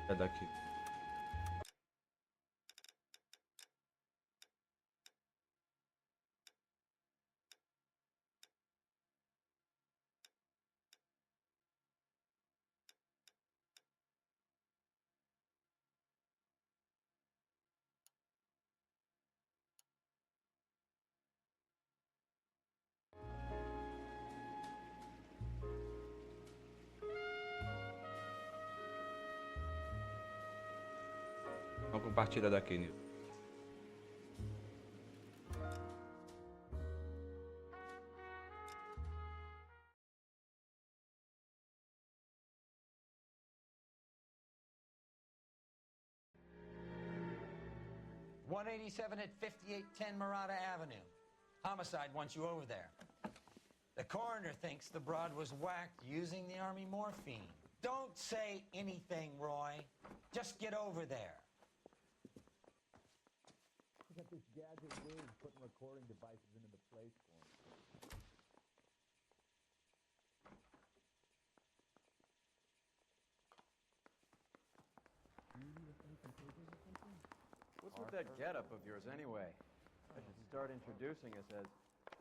É daqui. Vamos compartilhar daqui, Nil. .187 at 5810 Murata Avenue. Homicide wants you over there. The coroner thinks the broad was whacked using the Army morphine. Don't say anything, Roy. Just get over there. I got this gadget whiz putting recording devices into the place for me. What's with that getup of yours, anyway? I should start introducing us as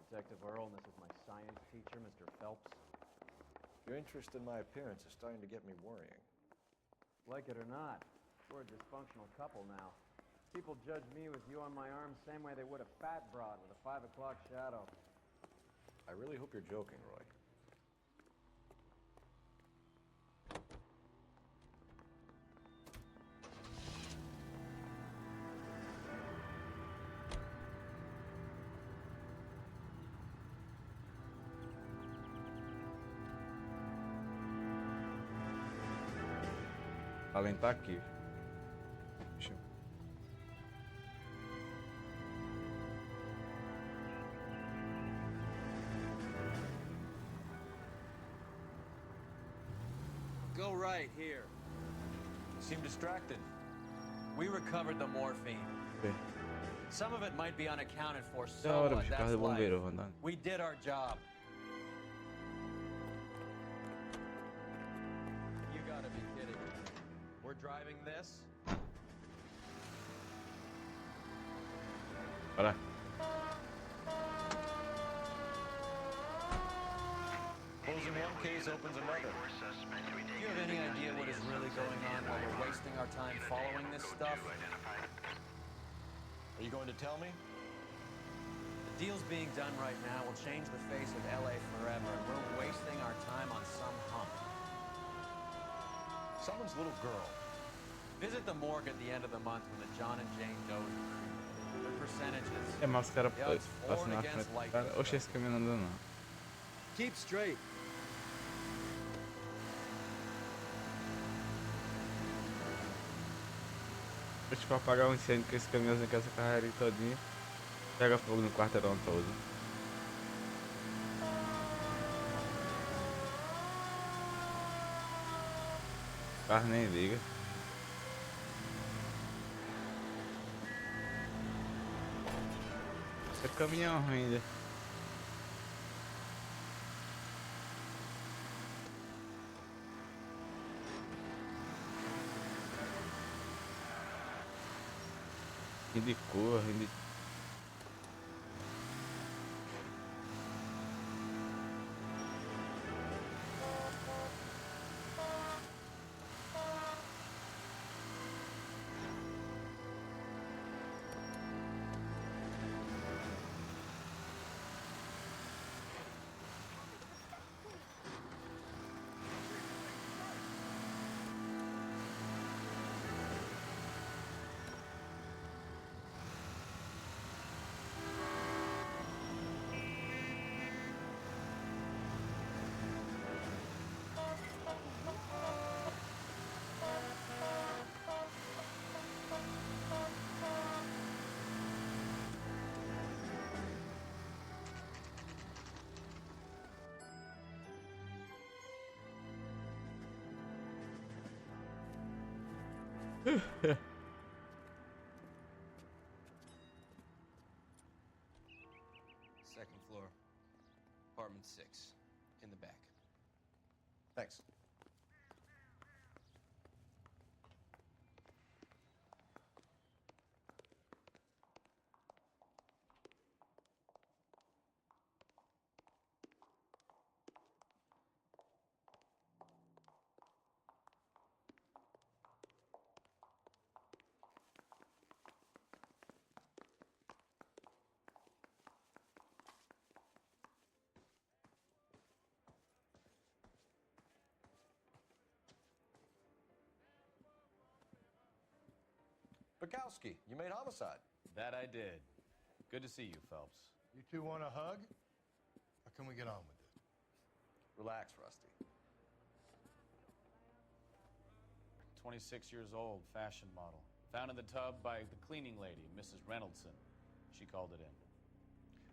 Detective Earl, and this is my science teacher, Mr. Phelps. Your interest in my appearance is starting to get me worrying. Like it or not, we're a dysfunctional couple now. People judge me with you on my arm same way they would a fat broad with a 5 o'clock shadow. I really hope you're joking, Roy. Além tá aqui. Deixa eu... Go right here. You seem distracted. We recovered the morphine. Okay. Some of it might be unaccounted for, Da so hora, what? bicho. Carro That's de life. bombeiro andando. We did our job. You gotta be kidding me. We're driving this? Bora. Closing one case opens another. Do you have any idea what is really going on while we're wasting our time following this stuff? Are you going to tell me? The deals being done right now will change the face of L.A. forever, and we're wasting our time on some hump. Someone's little girl. Visit the morgue at the end of the month when the John and Jane Doe are cremated. The percentages. É, mas os caras The odds for passam and na against frente. life. Cara, oxe, esse caminhão não anda não. Keep straight. Deixa eu apagar um incêndio com esse caminhãozinho com essa carreira todinha. Pega fogo no quarteirão todo. O carro nem liga. É caminhão ainda. Rindo de cor, rindo de... Second floor, apartment 6, in the back. Thanks. Bukowski, you made homicide. That I did. Good to see you, Phelps. You two want a hug? Or can we get on with it? Relax, Rusty. 26 years old, fashion model. Found in the tub by the cleaning lady, Mrs. Reynoldson. She called it in.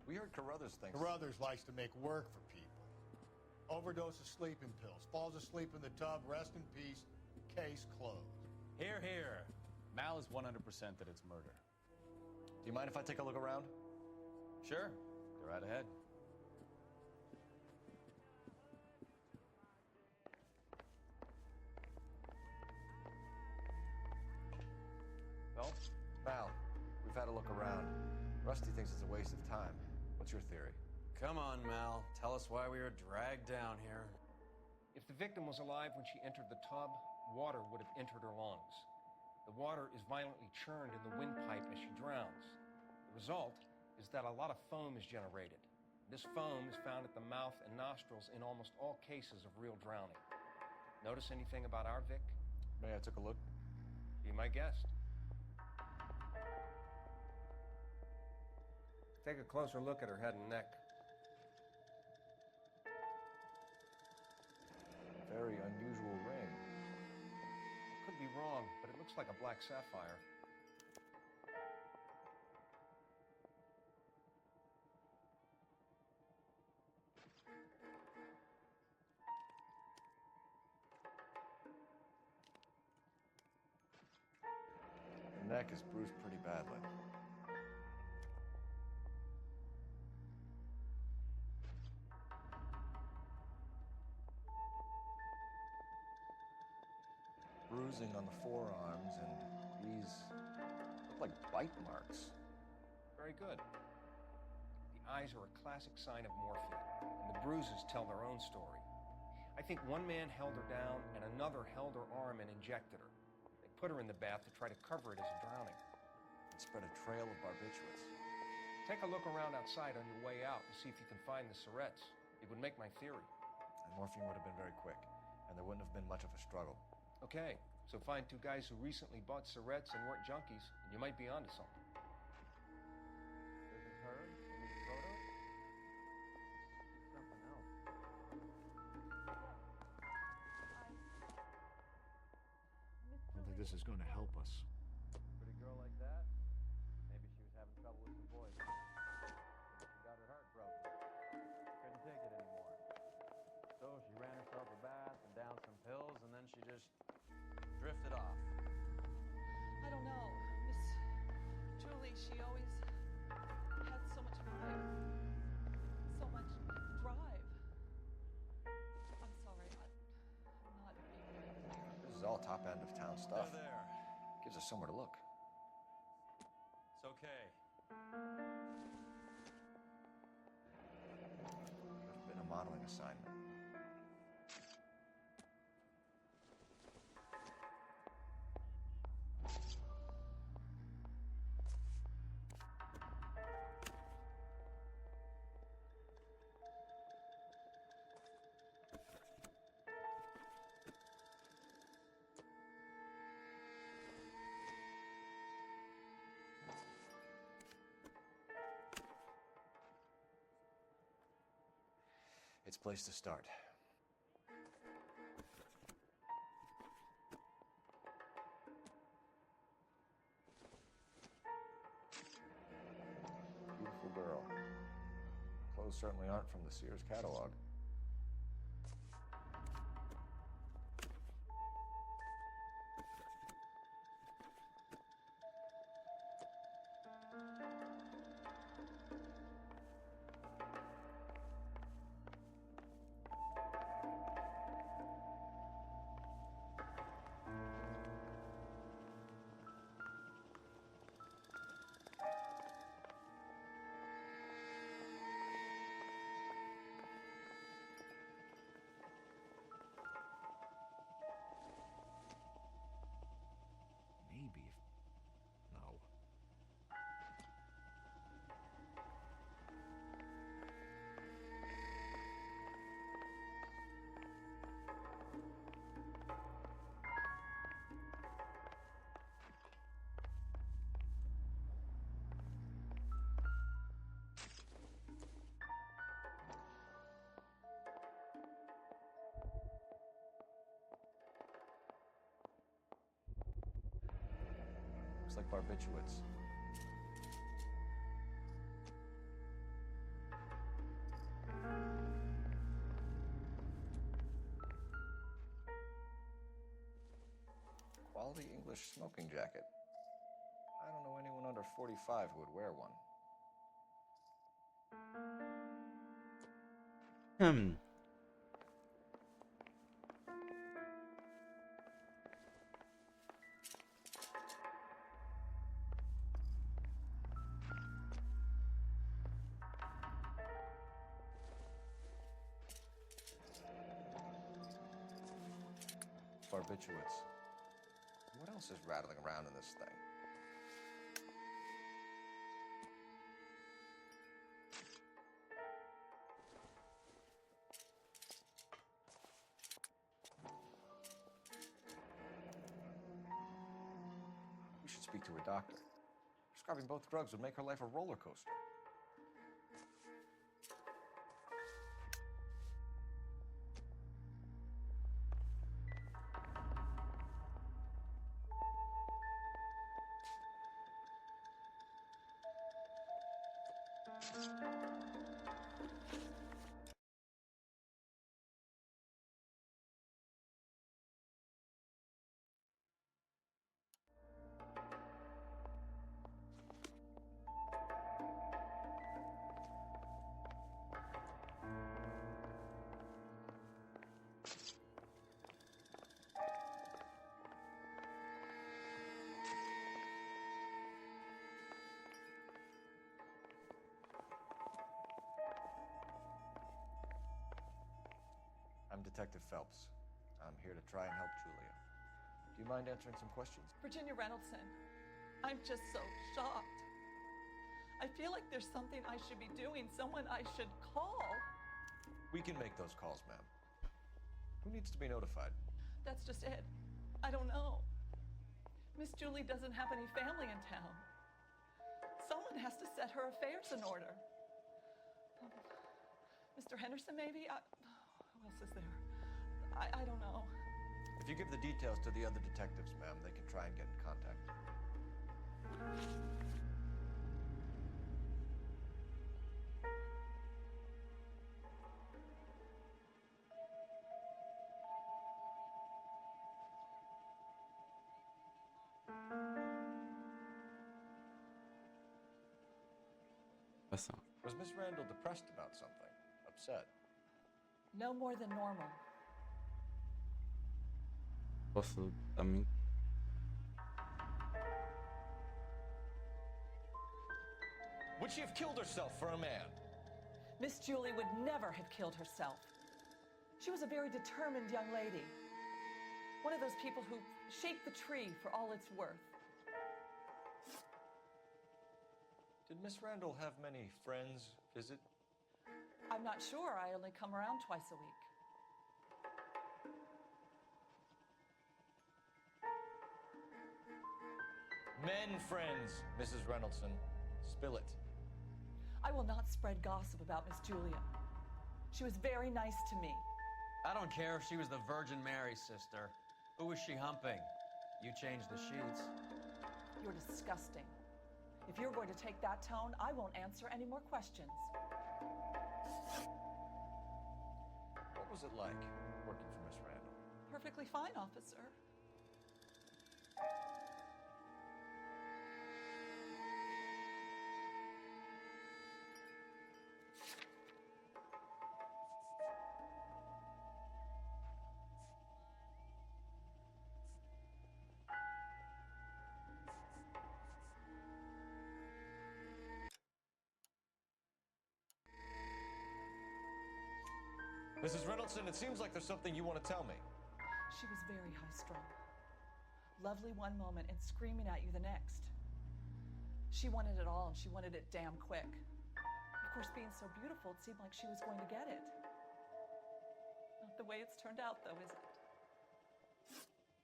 We heard Carruthers thinks... Carruthers likes to make work for people. Overdose of sleeping pills. Falls asleep in the tub. Rest in peace. Case closed. Here, here. Mal is 100% that it's murder. Do you mind if I take a look around? Sure. Go right ahead. Phelps? Mal, we've had a look around. Rusty thinks it's a waste of time. What's your theory? Come on, Mal. Tell us why we were dragged down here. If the victim was alive when she entered the tub, water would have entered her lungs. The water is violently churned in the windpipe as she drowns. The result is that a lot of foam is generated. This foam is found at the mouth and nostrils in almost all cases of real drowning. Notice anything about our Vic? May I take a look? Be my guest. Take a closer look at her head and neck. Very unusual ring. Could be wrong, but it looks like a black sapphire. The neck is bruised pretty badly. Bruising on the forearms, and these look like bite marks. Very good. The eyes are a classic sign of morphine, and the bruises tell their own story. I think one man held her down, and another held her arm and injected her. They put her in the bath to try to cover it as a drowning. It spread a trail of barbiturates. Take a look around outside on your way out and see if you can find the syrettes. It would make my theory. And morphine would have been very quick, and there wouldn't have been much of a struggle. Okay, so find two guys who recently bought syrettes and weren't junkies, and you might be onto something. This is her in these photos? Something else. I don't think this is going to help us. Pretty girl like that? Maybe she was having trouble with the boys. Maybe she got her heart broken. Couldn't take it anymore. So she ran herself a bath and downed some pills, and then she just drifted off. I don't know. Miss Julie, she always had so much fight, so much drive. I'm sorry, I'm not being very clear. This is all top end of town stuff. They're there. Gives us somewhere to look. It's okay. There's been a modeling assignment. It's a place to start. Beautiful girl. Clothes certainly aren't from the Sears catalog. Looks like barbiturates. Quality English smoking jacket. I don't know anyone under 45 who would wear one. Barbiturates. What else is rattling around in this thing? We should speak to her doctor. Prescribing both drugs would make her life a roller coaster. I'm Detective Phelps. I'm here to try and help Julia. Do you mind answering some questions? Virginia Reynoldson, I'm just so shocked. I feel like there's something I should be doing, someone I should call. We can make those calls, ma'am. Who needs to be notified? That's just it. I don't know. Miss Julie doesn't have any family in town. Someone has to set her affairs in order. Mr. Henderson, maybe? Who else is there? I don't know. If you give the details to the other detectives, ma'am, they can try and get in contact. What's up? Was Miss Randall depressed about something? Upset? No more than normal. Posso também. Would she have killed herself for a man? Miss Julie would never have killed herself. She was a very determined young lady. One of those people who shake the tree for all it's worth. Did Miss Randall have many friends visit? I'm not sure. I only come around twice a week. Men friends, Mrs. Reynoldson. Spill it. I will not spread gossip about Miss Julia. She was very nice to me. I don't care if she was the Virgin Mary, sister. Who was she humping? You changed the sheets. You're disgusting. If you're going to take that tone, I won't answer any more questions. What was it like working for Miss Randall? Perfectly fine, officer. Mrs. Reynoldson, it seems like there's something you want to tell me. She was very high-strung. Lovely one moment and screaming at you the next. She wanted it all, and she wanted it damn quick. Of course, being so beautiful, it seemed like she was going to get it. Not the way it's turned out, though, is it?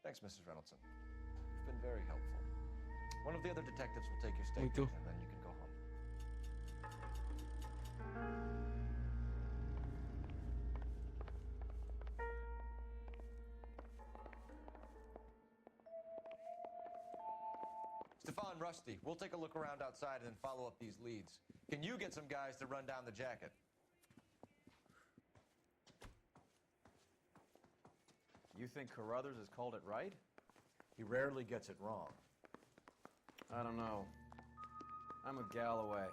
Thanks, Mrs. Reynoldson. You've been very helpful. One of the other detectives will take your Me too. statement, and then you can go home. Stefan, Rusty, we'll take a look around outside and then follow up these leads. Can you get some guys to run down the jacket? You think Carruthers has called it right? He rarely gets it wrong. I don't know. I'm with Galloway.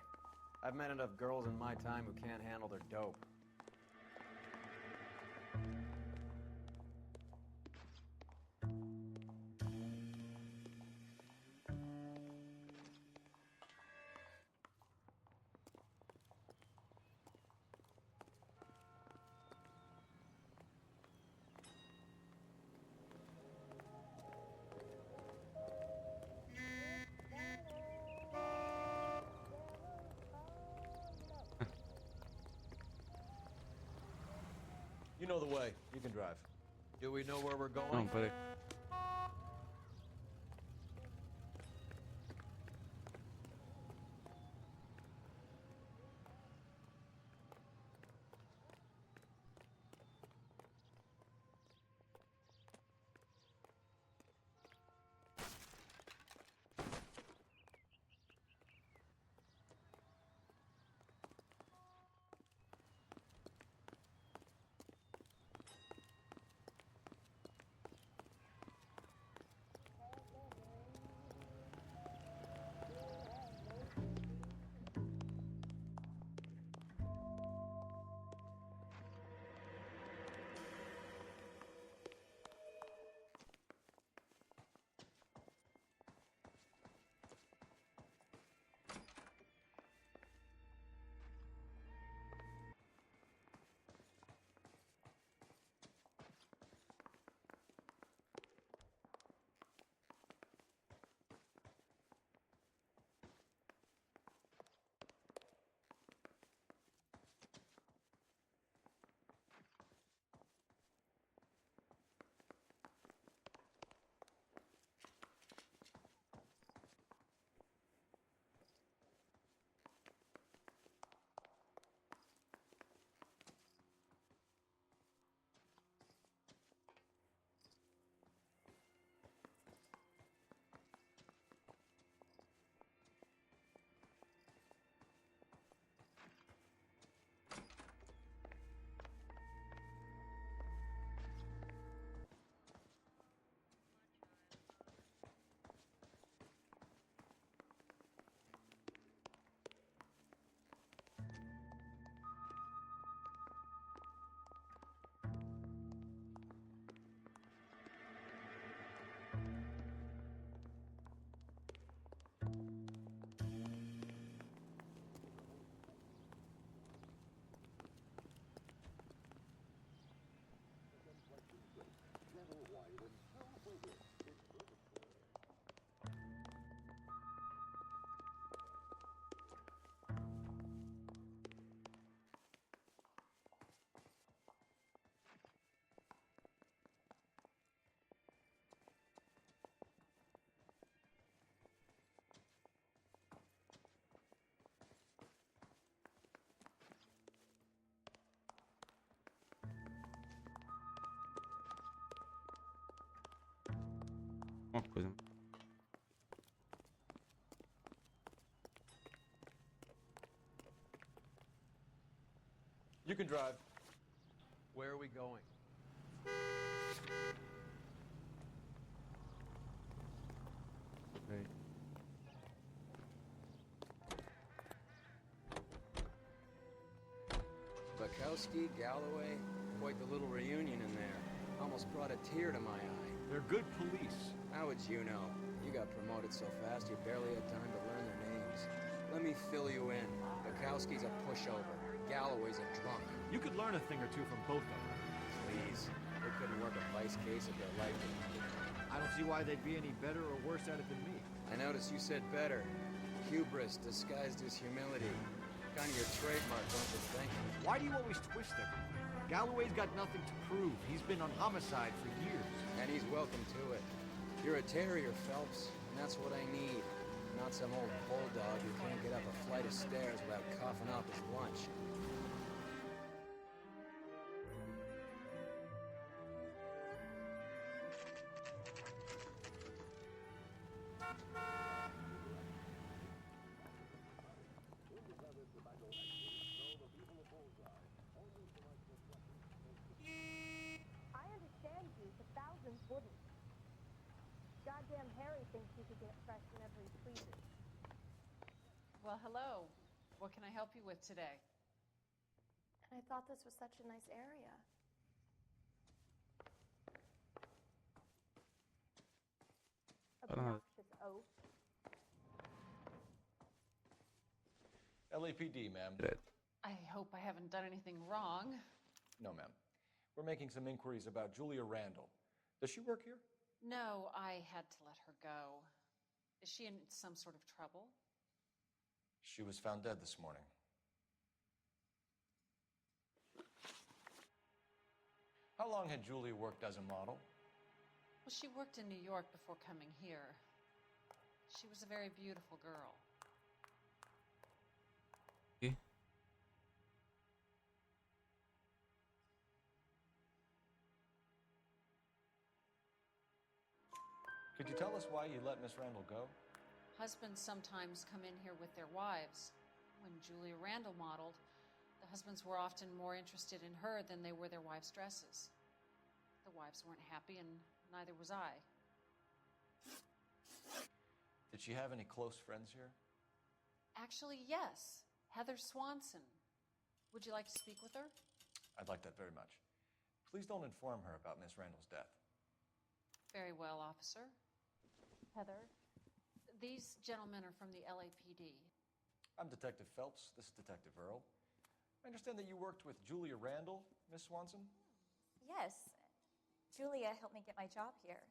I've met enough girls in my time who can't handle their dope. You know the way. You can drive. Do we know where we're going? Não, peraí. Uma coisa. You can drive. Where are we going? Peraí. Bukowski, Galloway, quite the little reunion in there. Almost brought a tear to my eye. They're good police. How would you know? You got promoted so fast you barely had time to learn their names. Let me fill you in. Bukowski's a pushover. Galloway's a drunk. You could learn a thing or two from both of them. Please. They couldn't work a vice case if their life depended. I don't see why they'd be any better or worse at it than me. I notice you said better. Hubris disguised as humility. Kind of your trademark, don't you think? Why do you always twist everything? Galloway's got nothing to prove. He's been on homicide for years. And he's welcome to it. You're a terrier, Phelps, and that's what I need. Not some old bulldog who can't get up a flight of stairs without coughing up his lunch. Goddamn Harry thinks he could get fresh whenever he pleases. Well, hello. What can I help you with today? And I thought this was such a nice area. Obnoxious oaf. LAPD, ma'am. I hope I haven't done anything wrong. No, ma'am. We're making some inquiries about Julia Randall. Does she work here? No, I had to let her go. Is she in some sort of trouble? She was found dead this morning. How long had Julia worked as a model? Well, she worked in New York before coming here. She was a very beautiful girl. Okay. Could you tell us why you let Miss Randall go? Husbands sometimes come in here with their wives. When Julia Randall modeled, the husbands were often more interested in her than they were their wives' dresses. The wives weren't happy, and neither was I. Did she have any close friends here? Actually, yes. Heather Swanson. Would you like to speak with her? I'd like that very much. Please don't inform her about Miss Randall's death. Very well, officer. Heather? These gentlemen are from the LAPD. I'm Detective Phelps. This is Detective Earl. I understand that you worked with Julia Randall, Miss Swanson? Yes. Julia helped me get my job here.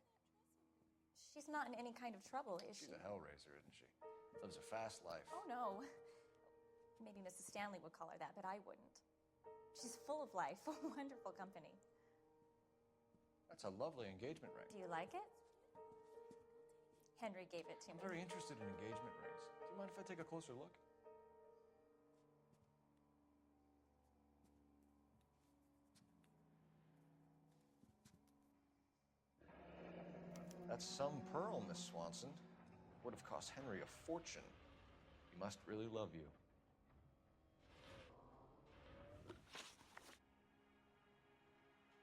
She's not in any kind of trouble, is she? She's a hellraiser, isn't she? Lives a fast life. Oh, no. Maybe Mrs. Stanley would call her that, but I wouldn't. She's full of life, wonderful company. That's a lovely engagement ring. Do you like it? Henry gave it to I'm me. very interested in engagement rings. Do you mind if I take a closer look? That's some pearl, Miss Swanson. Would have cost Henry a fortune. He must really love you.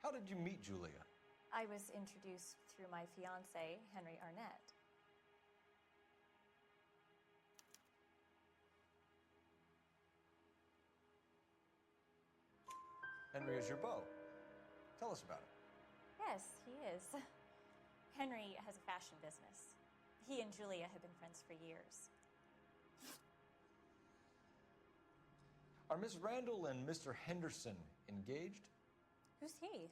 How did you meet Julia? I was introduced through my fiancé, Henry Arnett. Henry is your beau. Tell us about it. Yes, he is. Henry has a fashion business. He and Julia have been friends for years. Are Miss Randall and Mr. Henderson engaged? Who's he?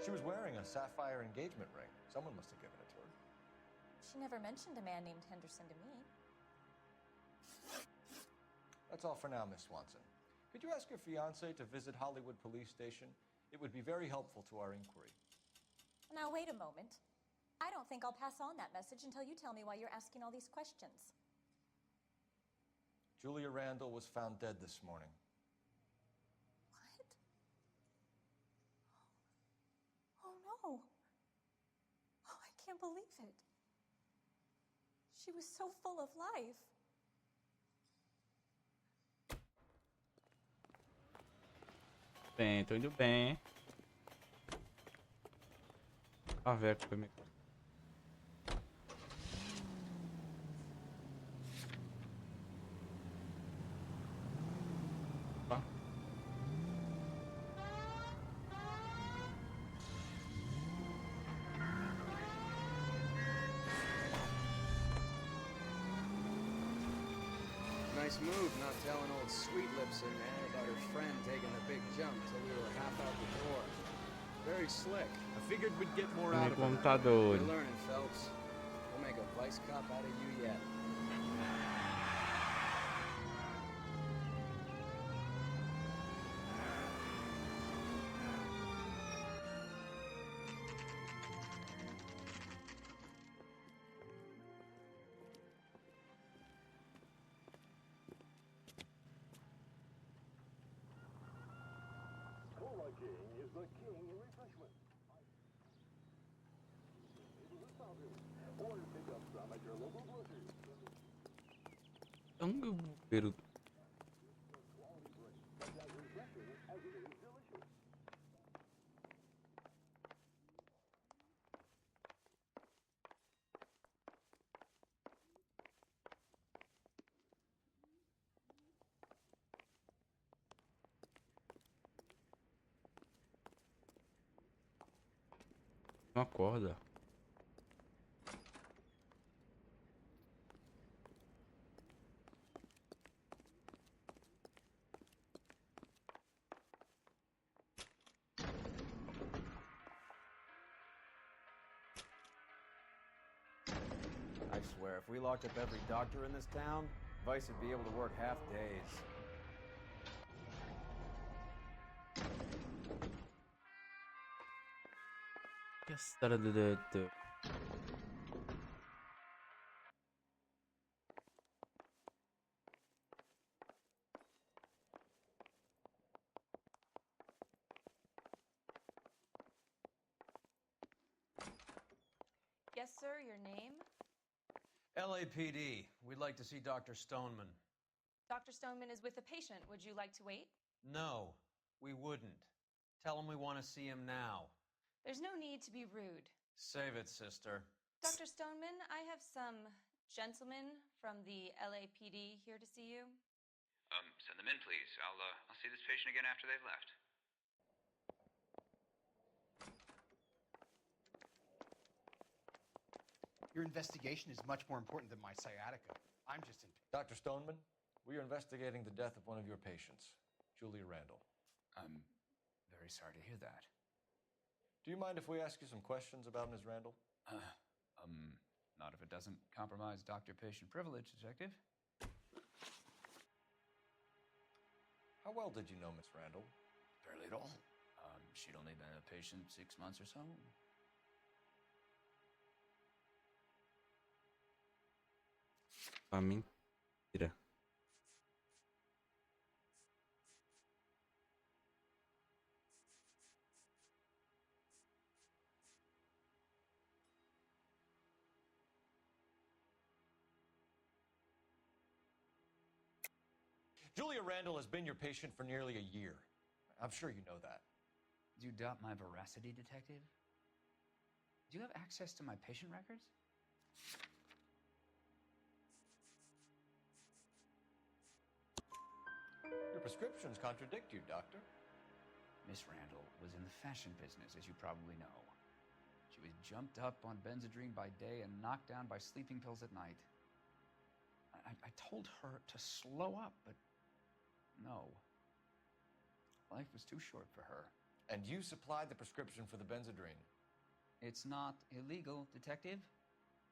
She was wearing a sapphire engagement ring. Someone must have given it to her. She never mentioned a man named Henderson to me. That's all for now, Miss Swanson. Could you ask your fiancé to visit Hollywood Police Station? It would be very helpful to our inquiry. Now, wait a moment. I don't think I'll pass on that message until you tell me why you're asking all these questions. Julia Randall was found dead this morning. What? Oh, no. Oh, I can't believe it. She was so full of life. Bem, tô indo bem. A ver que foi me... Tá. Nice move not telling old Sweet Lips in there about her friend taking the big jump till we were half out the door. Very slick. I figured we'd get more Meu out of her. computador. You're learning, Phelps. We'll make a vice cop out of you yet. Cola King is the king of refreshment. It was established Peru. Uma corda. I swear, if we locked up every doctor in this town, Vice would be able to work half days. Yes, da-da-da-da-da. Yes, sir, your name? LAPD. We'd like to see Dr. Stoneman. Dr. Stoneman is with a patient. Would you like to wait? No, we wouldn't. Tell him we want to see him now. There's no need to be rude. Save it, sister. Dr. Stoneman, I have some gentlemen from the LAPD here to see you. Send them in, please. I'll see this patient again after they've left. Your investigation is much more important than my sciatica. I'm just in... Dr. Stoneman, we are investigating the death of one of your patients, Julia Randall. I'm very sorry to hear that. Do you mind if we ask you some questions about Ms. Randall? Not if it doesn't compromise doctor-patient privilege, Detective. How well did you know Miss Randall? Barely at all. She'd only been a patient 6 months or so. Mentira. Julia Randall has been your patient for nearly a year. I'm sure you know that. Do you doubt my veracity, Detective? Do you have access to my patient records? Your prescriptions contradict you, Doctor. Miss Randall was in the fashion business, as you probably know. She was jumped up on Benzedrine by day and knocked down by sleeping pills at night. I told her to slow up, but no. Life was too short for her. And you supplied the prescription for the Benzedrine. It's not illegal, Detective.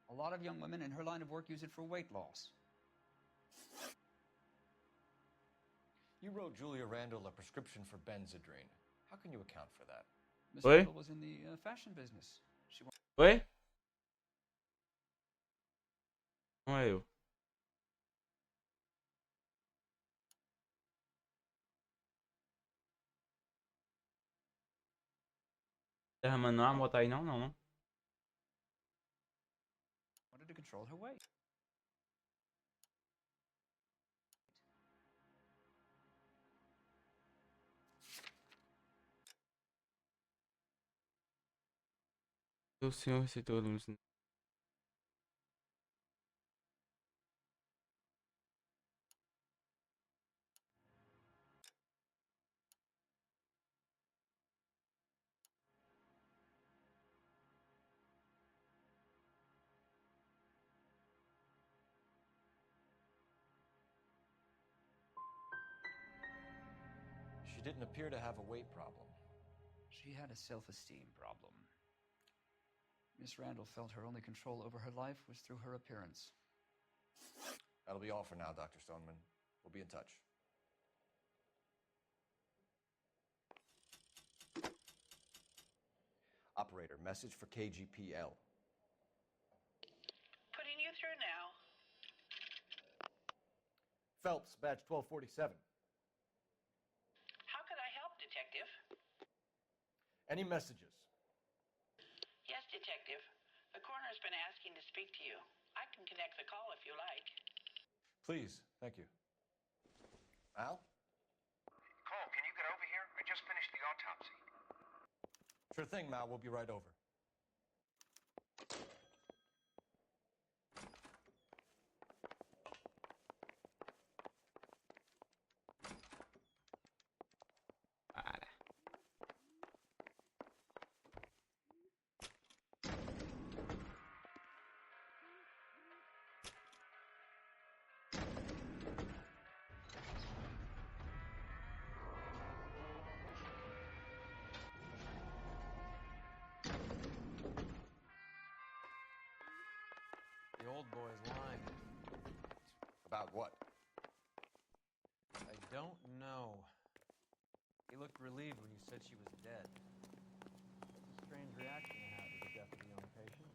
A lot of young women in her line of work use it for weight loss. You wrote Julia Randall a prescription for Benzedrine. How can you account for that? Miss Oi? Randall was in the fashion business. She Oi? Não é eu. Terra, mano, não há moto aí não, não. wanted to control her weight. O senhor receitou luz. She didn't appear to have a weight problem. She had a self-esteem problem. Miss Randall felt her only control over her life was through her appearance. That'll be all for now, Dr. Stoneman. We'll be in touch. Operator, message for KGPL. Putting you through now. Phelps, badge 1247. How could I help, Detective? Any messages? Yes, Detective. The coroner's been asking to speak if you like. Please, thank you. Al? Cole, can you get over here? I just finished the autopsy. Sure thing, Mal. We'll be right over. The old boy's lying. About what? I don't know. He looked relieved when you said she was dead. That's a strange reaction to have to the death of a young patient.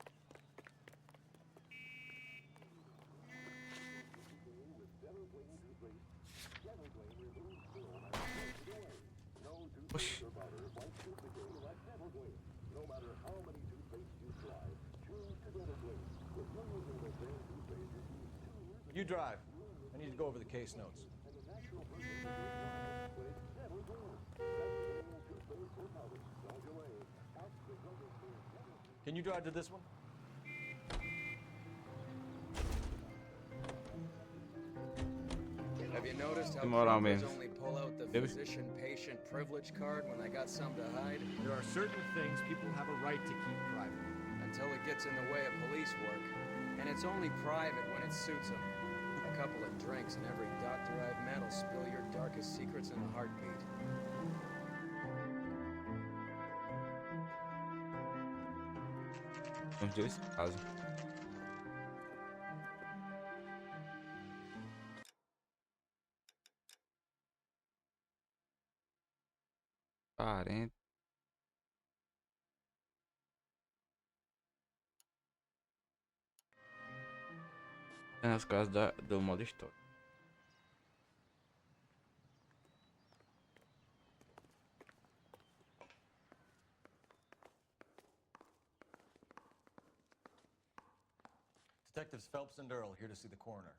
Push. You drive. I need to go over the case notes. Can you drive to this one? Have you noticed how Demora ao doctors menos. only pull out the Deve- physician-patient privilege card when they got something to hide? There are certain things people have a right to keep private. Until it gets in the way of police work. And it's only private when it suits them. A couple of drinks and every doctor I've met will spill your darkest secrets in a heartbeat. Vamos ver esse caso. Parente. É nas casas do modo história. Detectives Phelps and Earl here to see the coroner.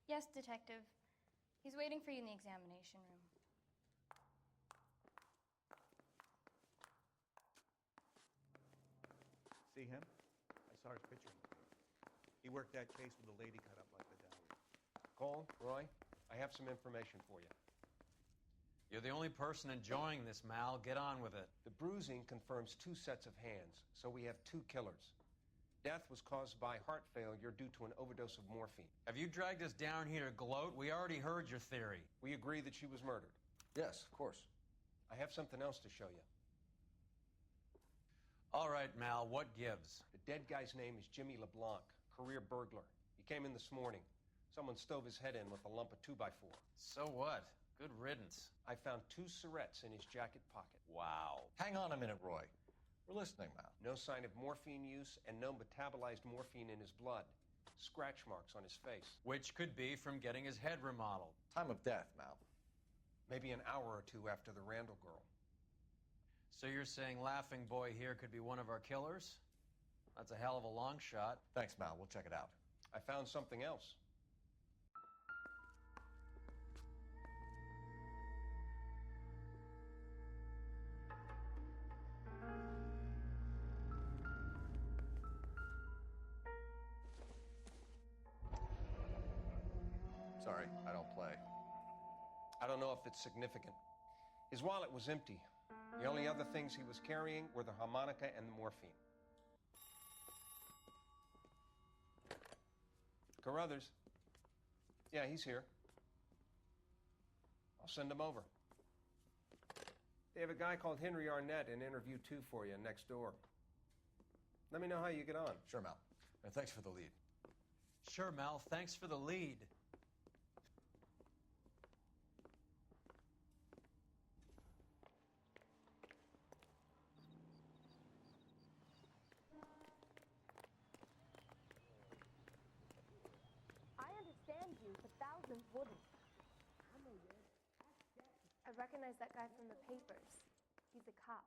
Yes, Detective. He's waiting for you in the examination room. See him? I saw his picture. He worked that case with the lady cut up like the dowry. Cole, Roy, I have some information for you. You're the only person enjoying this, Mal. Get on with it. The bruising confirms 2 sets of hands, so we have 2 killers. Death was caused by heart failure due to an overdose of morphine. Have you dragged us down here to gloat? We already heard your theory. We agree that she was murdered. Yes, of course. I have something else to show you. All right, Mal, what gives? The dead guy's name is Jimmy LeBlanc, career burglar. He came in this morning. Someone stove his head in with a lump of 2x4. So what? Good riddance. I found 2 syrettes in his jacket pocket. Wow. Hang on a minute, Roy. We're listening, Mal. No sign of morphine use and no metabolized morphine in his blood. Scratch marks on his face. Which could be from getting his head remodeled. Time of death, Mal. Maybe an hour or 2 after the Randall girl. So you're saying Laughing Boy here could be one of our killers? That's a hell of a long shot. Thanks, Mal. We'll check it out. I found something else. Sorry, I don't play. I don't know if it's significant. His wallet was empty. The only other things he was carrying were the harmonica and the morphine. Carruthers. Yeah, he's here. I'll send him over. They have a guy called Henry Arnett in interview 2 for you next door. Let me know how you get on. Sure, Mal. And thanks for the lead. Sure, Mal. Thanks for the lead. I understand you, but thousands wouldn't. I recognize that guy from the papers. He's a cop.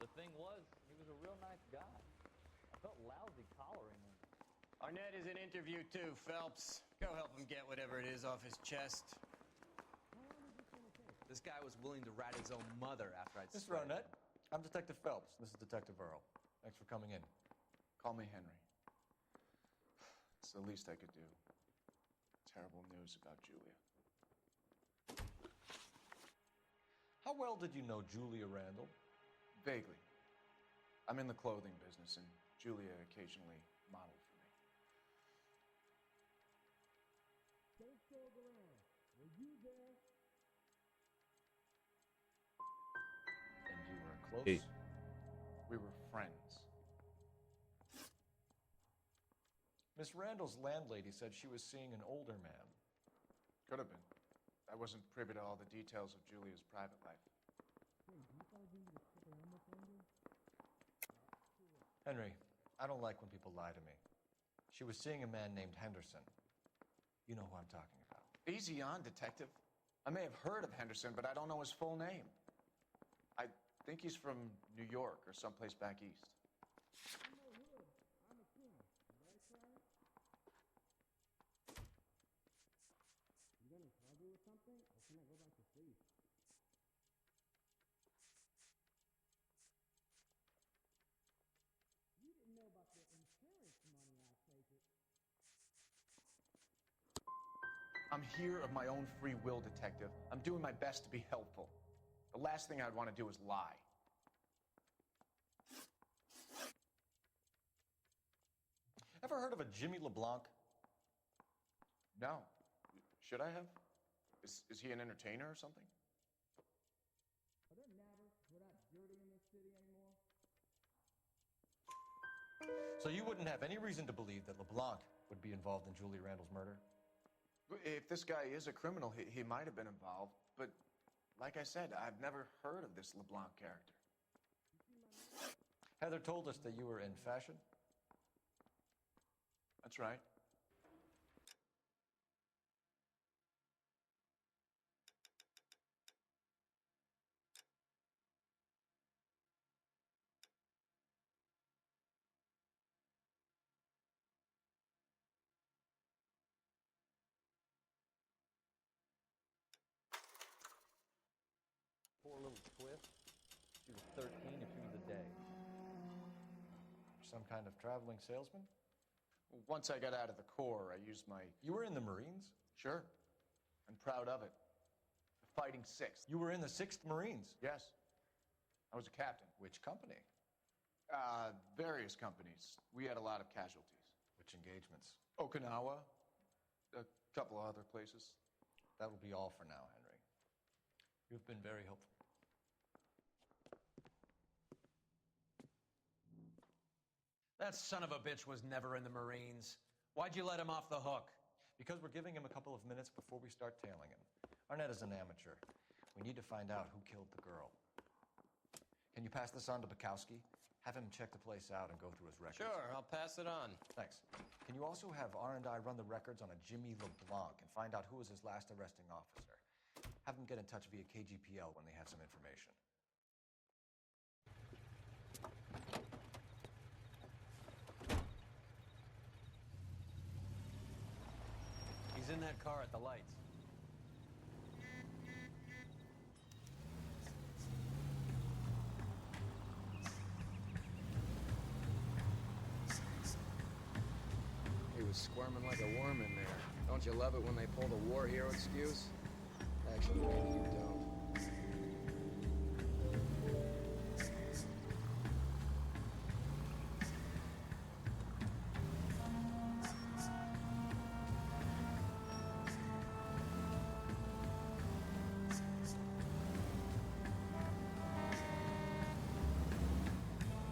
The thing was, he was a real nice guy. I felt lousy collaring him. Arnett is in interview too, Phelps. Go help him get whatever it is off his chest. This guy was willing to rat his own mother after I'd Mr. Arnett, I'm Detective Phelps. This is Detective Earl. Thanks for coming in. Call me Henry. It's the least I could do. Terrible news about Julia. How well did you know Julia Randall? Vaguely. I'm in the clothing business, and Julia occasionally modeled for me. Were you there? And you were close? Hey. We were friends. Miss Randall's landlady said she was seeing an older man. Could have been. I wasn't privy to all the details of Julia's private life. Henry, I don't like when people lie to me. She was seeing a man named Henderson. You know who I'm talking about. Easy on, Detective. I may have heard of Henderson, but I don't know his full name. I think he's from New York or someplace back east. I'm here of my own free will, Detective. I'm doing my best to be helpful. The last thing I'd want to do is lie. Ever heard of a Jimmy LeBlanc? No. Should I have? Is he an entertainer or something? Are there matters without dirty in this city anymore? So you wouldn't have any reason to believe that LeBlanc would be involved in Julia Randall's murder? If this guy is a criminal, he might have been involved. But like I said, I've never heard of this LeBlanc character. Heather told us that you were in fashion. That's right. Poor little twist. She was 13 and she was a day. Some kind of traveling salesman? Once I got out of the Corps, I used my... You were in the Marines? Sure. I'm proud of it. The Fighting Sixth. You were in the 6th Marines? Yes. I was a captain. Which company? Various companies. We had a lot of casualties. Which engagements? Okinawa. A couple of other places. That will be all for now, Henry. You've been very helpful. That son of a bitch was never in the Marines. Why'd you let him off the hook? Because we're giving him a couple of minutes before we start tailing him. Arnett is an amateur. We need to find out who killed the girl. Can you pass this on to Bukowski? Have him check the place out and go through his records. Sure, I'll pass it on. Thanks. Can you also have R&I run the records on a Jimmy LeBlanc and find out who was his last arresting officer? Have them get in touch via KGPL when they have some information. He's in that car at the lights. He was squirming like a worm in there. Don't you love it when they pull the war hero excuse? Actually, maybe you don't.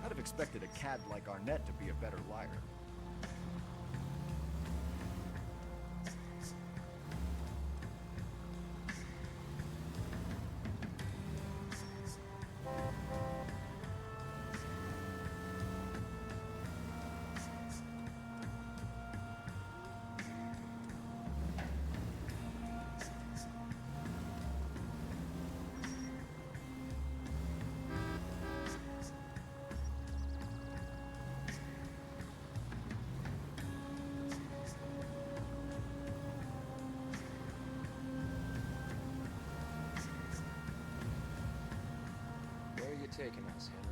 I'd have expected a cad like Arnett to be a better liar. taking us, Henry?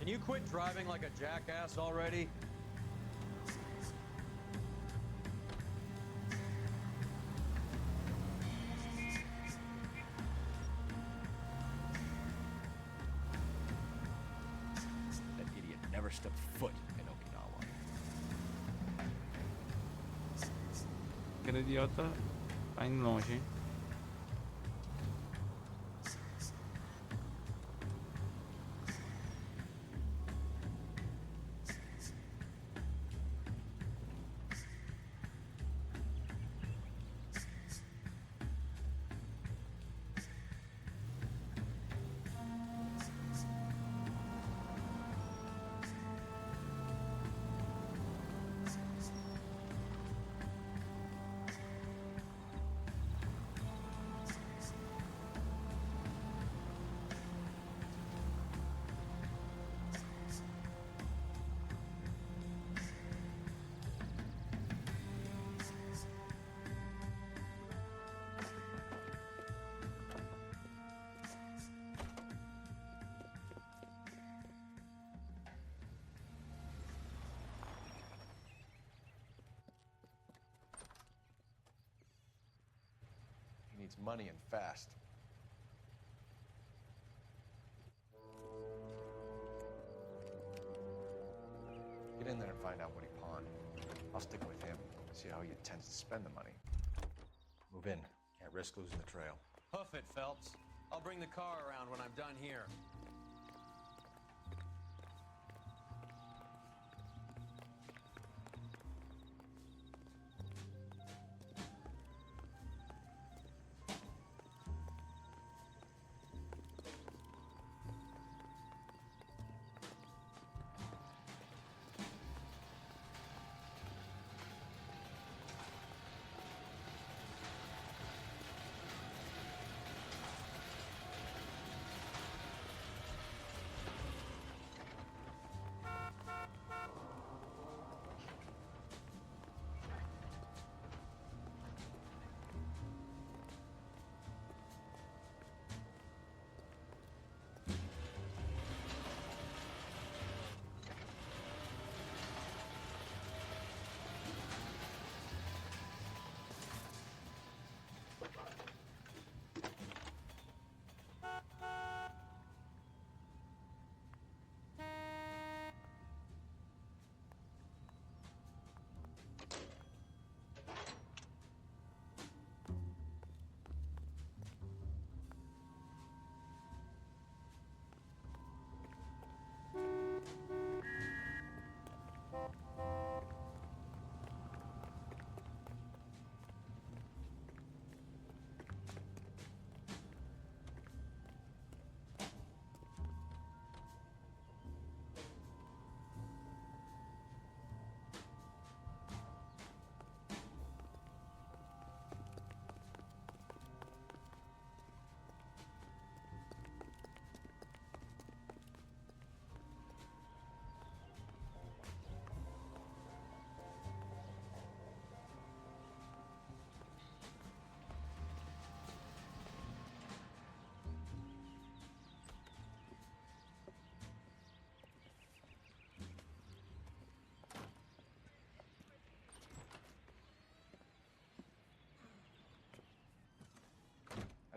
Can you quit driving like a jackass already? That idiot never stepped foot in Okinawa. Aquele idiota tá indo longe, hein? He needs money and fast. Get in there and find out what he pawned. I'll stick with him, see how he intends to spend the money. Move in. Can't risk losing the trail. Hoof it, Phelps. I'll bring the car around when I'm done here.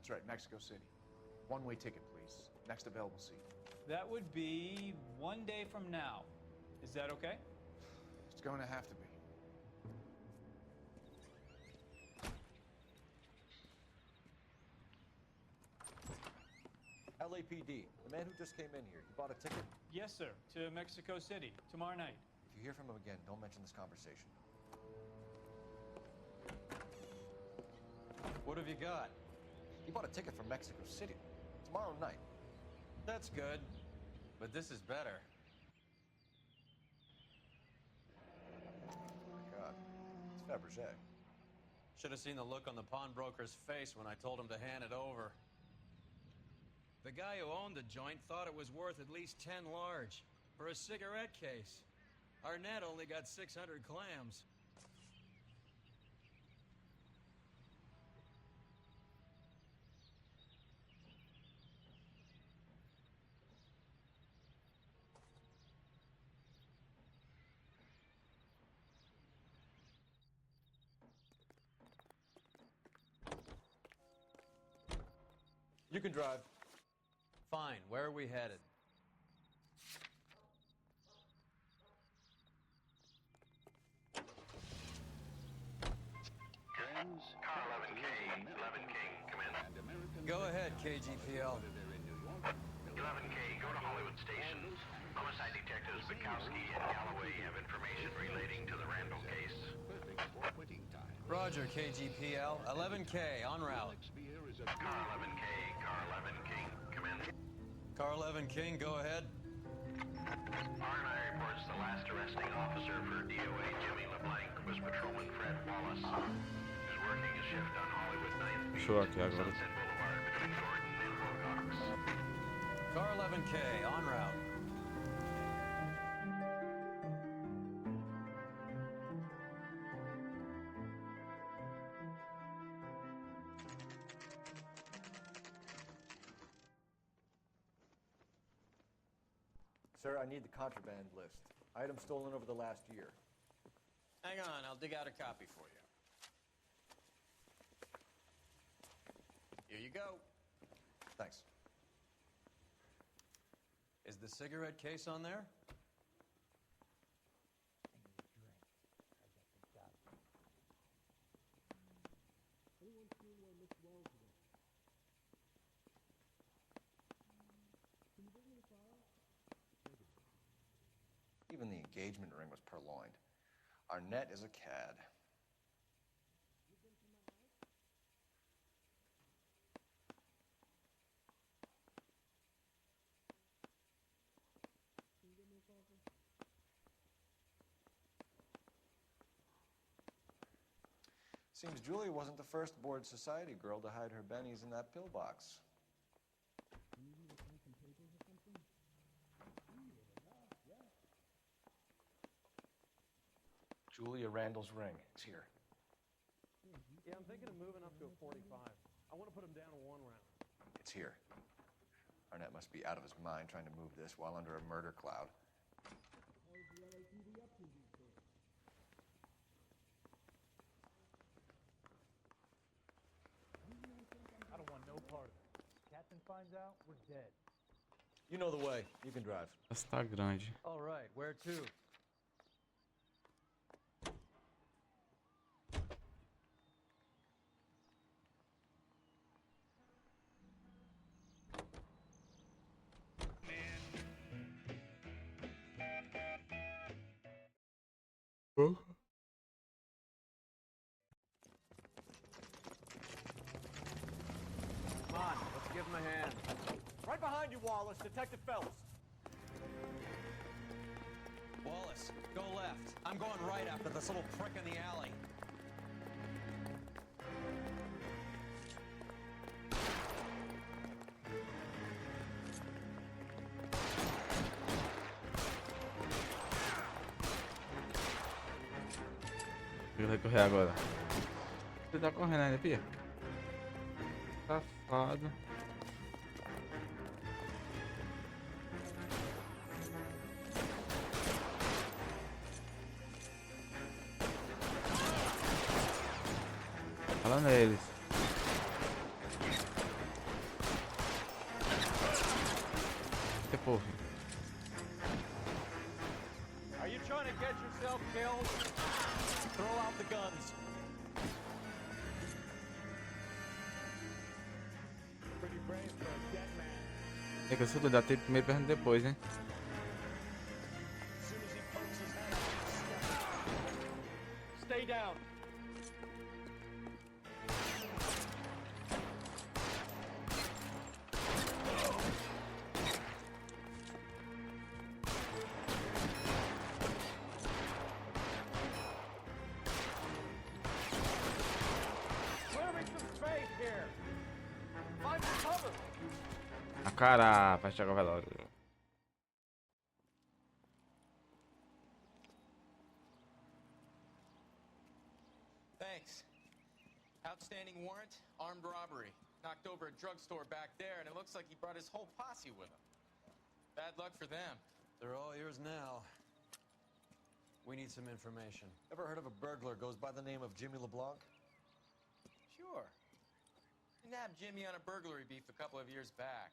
That's right, Mexico City. One-way ticket, please. Next available seat. That would be 1 day from now. Is that okay? It's going to have to be. LAPD, the man who just came in here, he bought a ticket? Yes, sir. To Mexico City, tomorrow night. If you hear from him again, don't mention this conversation. What have you got? He bought a ticket for Mexico City tomorrow night. That's good, but this is better. Oh my God, it's Fabergé. Should have seen the look on the pawnbroker's face when I told him to hand it over. The guy who owned the joint thought it was worth at least 10 large for a cigarette case. Arnett only got 600 clams. You can drive. Fine, where are we headed? Car 11K, 11 King, come in. Go ahead, KGPL. 11K, go to Hollywood Station. Homicide detectives Bukowski and Galloway have information relating to the Randall case. Roger, KGPL. 11K, en route. Car 11K, Car 11 King, come in. Car 11 King, go ahead. R&I reports the last arresting officer for DOA Jimmy LeBlanc was Patrolman Fred Wallace, who's working a shift on Hollywood 9th Beach Show and aqui agora. Sunset Boulevard between Jordan and Wilcox. Car 11K, en route. Sir, I need the contraband list. Items stolen over the last year. Hang on, I'll dig out a copy for you. Here you go. Thanks. Is the cigarette case on there? Even the engagement ring was purloined. Arnett is a cad. Seems Julie wasn't the first bored society girl to hide her bennies in that pillbox. Julia Randall's ring. It's here. Yeah, I'm thinking of moving up to a 45. I want to put him down to 1 round. It's here. Arnett must be out of his mind trying to move this while under a murder cloud. How's the LAPD up to these days? I don't want no part of it. If Captain finds out, we're dead. You know the way. You can drive. Está grande. All right, where to? Come on, let's give him a hand. Right behind you, Wallace. Detective Phelps. Wallace, go left. I'm going right after this little prick in the alley. Ele vai correr agora. Você tá correndo ainda, Pia? Safado. Fala neles. Que porra. Are you trying to get yourself killed? Throw out the guns. Pretty brave for a dead man. É que eu sou doido, tem primeiro e pergunta depois, hein? Stay down. cara pra chegar o velório. Thanks. Outstanding warrant, armed robbery. Knocked over a drugstore back there, and it looks like he brought his whole posse with him. Bad luck for them. They're all yours now. We need some information. Ever heard of a burglar goes by the name of Jimmy LeBlanc? Sure. We nabbed Jimmy on a burglary beef a couple of years back.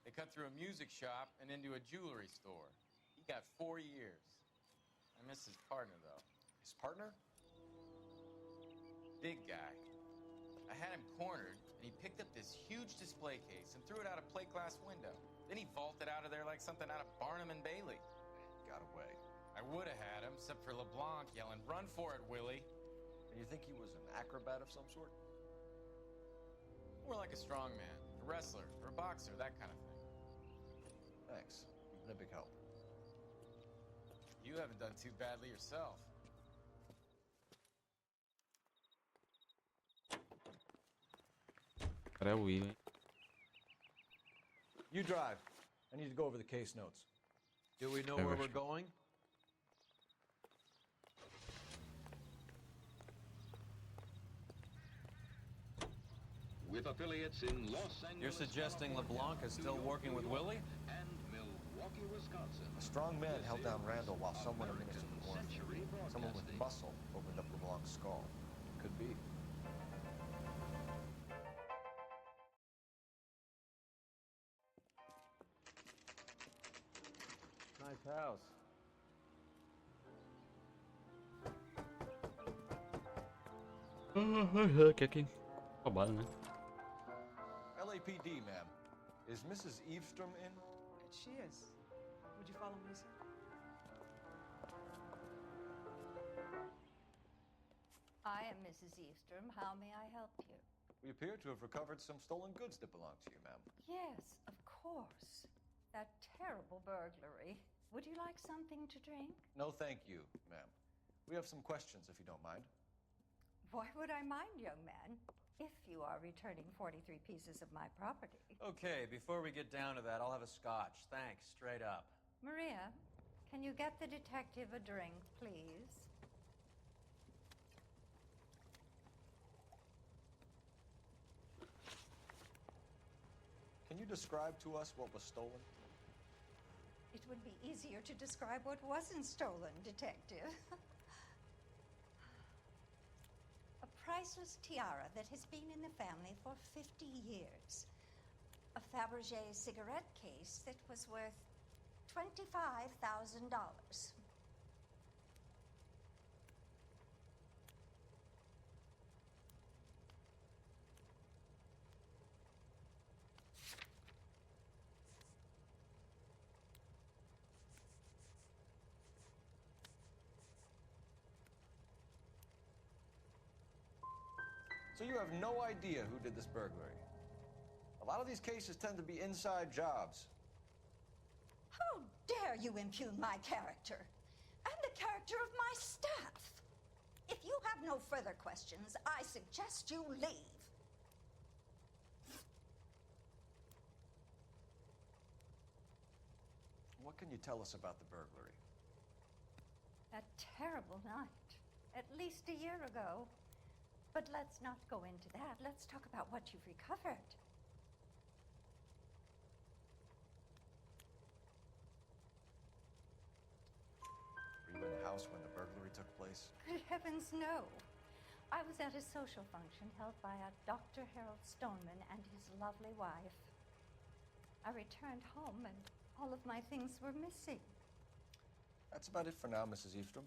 They cut through a music shop and into a jewelry store. He got 4 years. I miss his partner, though. His partner? Big guy. I had him cornered, and he picked up this huge display case and threw it out a plate glass window. Then he vaulted out of there like something out of Barnum and Bailey. Got away. I would have had him, except for LeBlanc yelling, "Run for it, Willie!" And you think he was an acrobat of some sort? More like a strongman, a wrestler, or a boxer, that kind of thing. Thanks. You've been a big help. You haven't done too badly yourself. Cara, é o William. You drive. I need to go over the case notes. Do we know where we're going? With affiliates in Los Angeles, You're suggesting LeBlanc is still working with Willie? and Milwaukee, Wisconsin. A strong man held down Randall while someone administered morphine. Someone with muscle opened up LeBlanc's skull. Could be. Nice house. Que aqui. Roubado, né? LAPD, ma'am. Is Mrs. Eavestrom in? She is. Would you follow me, sir? I am Mrs. Eavestrom. How may I help you? We appear to have recovered some stolen goods that belong to you, ma'am. Yes, of course. That terrible burglary. Would you like something to drink? No, thank you, ma'am. We have some questions, if you don't mind. Why would I mind, young man? If you are returning 43 pieces of my property. Okay, before we get down to that, I'll have a scotch. Thanks, straight up. Maria, can you get the detective a drink, please? Can you describe to us what was stolen? It would be easier to describe what wasn't stolen, detective. A priceless tiara that has been in the family for 50 years. A Fabergé cigarette case that was worth $25,000. So you have no idea who did this burglary. A lot of these cases tend to be inside jobs. How dare you impugn my character and the character of my staff? If you have no further questions, I suggest you leave. What can you tell us about the burglary? A terrible night, at least a year ago. But let's not go into that. Let's talk about what you've recovered. Were you in the house when the burglary took place? Good heavens, no. I was at a social function held by a Dr. Harold Stoneman and his lovely wife. I returned home and all of my things were missing. That's about it for now, Mrs. Eavestrom.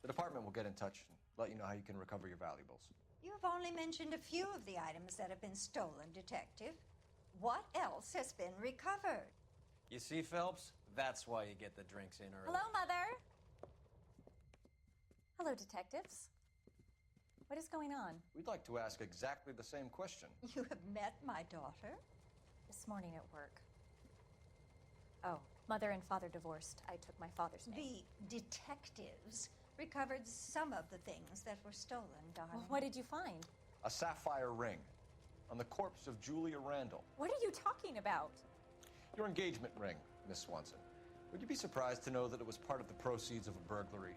The department will get in touch and let you know how you can recover your valuables. You've only mentioned a few of the items that have been stolen, Detective. What else has been recovered? You see, Phelps? That's why you get the drinks in early. Hello, Mother. Hello, detectives. What is going on? We'd like to ask exactly the same question. You have met my daughter? This morning at work. Oh, Mother and Father divorced. I took my father's name. The detectives recovered some of the things that were stolen, darling. Well, what did you find? A sapphire ring on the corpse of Julia Randall. What are you talking about? Your engagement ring, Miss Swanson. Would you be surprised to know that it was part of the proceeds of a burglary?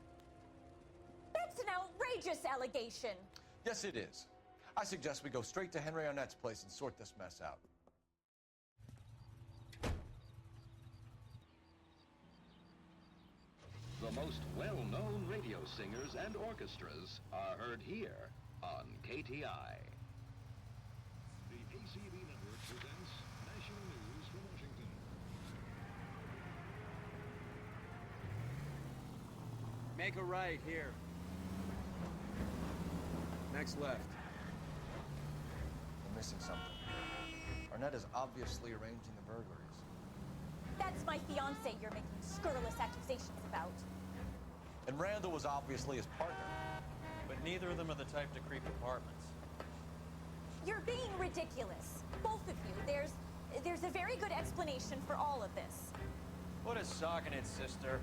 That's an outrageous allegation. Yes, it is. I suggest we go straight to Henry Arnett's place and sort this mess out. The most well-known radio singers and orchestras are heard here on KTI. The ACB Network presents National News from Washington. Make a right here. Next left. We're missing something. Arnett is obviously arranging the burglaries. That's my fiance you're making scurrilous accusations about. And Randall was obviously his partner. But neither of them are the type to creep apartments. You're being ridiculous. Both of you. There's a very good explanation for all of this. What is socking it, sister?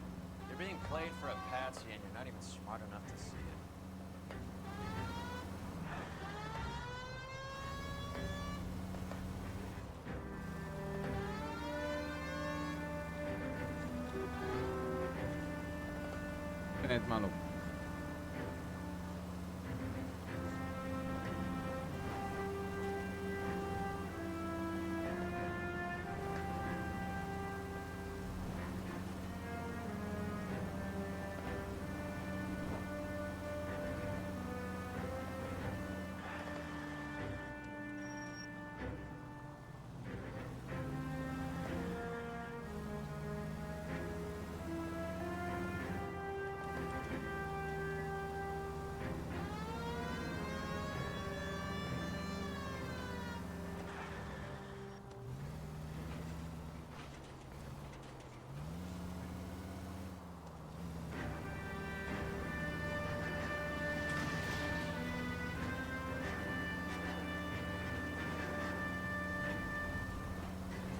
You're being played for a patsy and you're not even smart enough to see it. Internet maluco.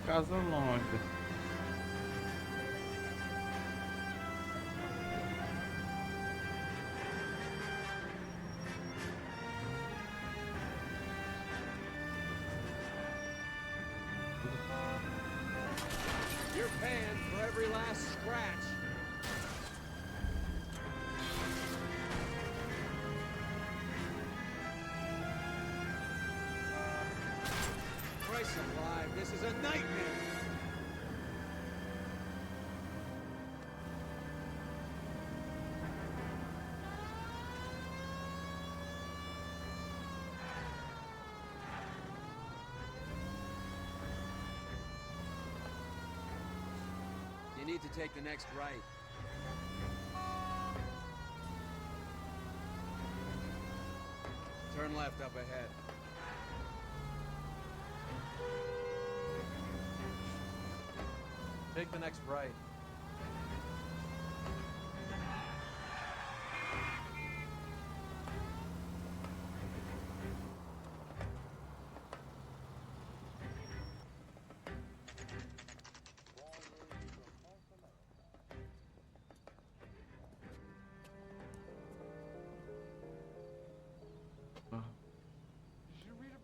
Casa longe. You're paying for every last scratch. Christ alive, this is a nightmare. You need to take the next right. Turn left up ahead. Take the next right.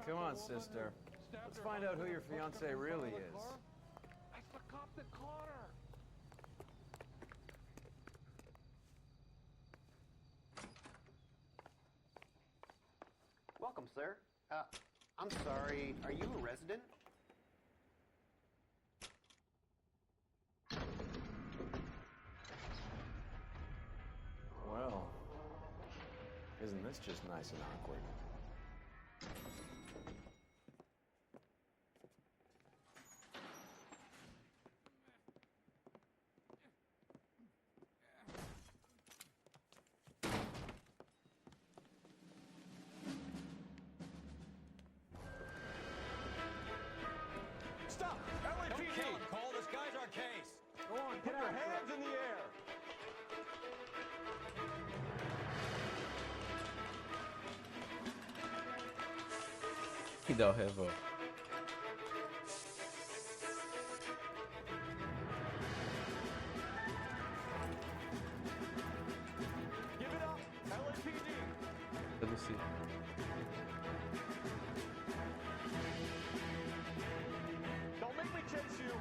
Come on, sister. Let's find out who your fiance really is. It's the cop that caught her. Welcome, sir. I'm sorry, are you a resident? Well, isn't this just nice and awkward? Stop! LAPD! Don't kill him, Cole. This guy's our case. Go on, put your hands in the air! Que dá o revólver. Give it up! LAPD! Seduzir. Don't make me chase you!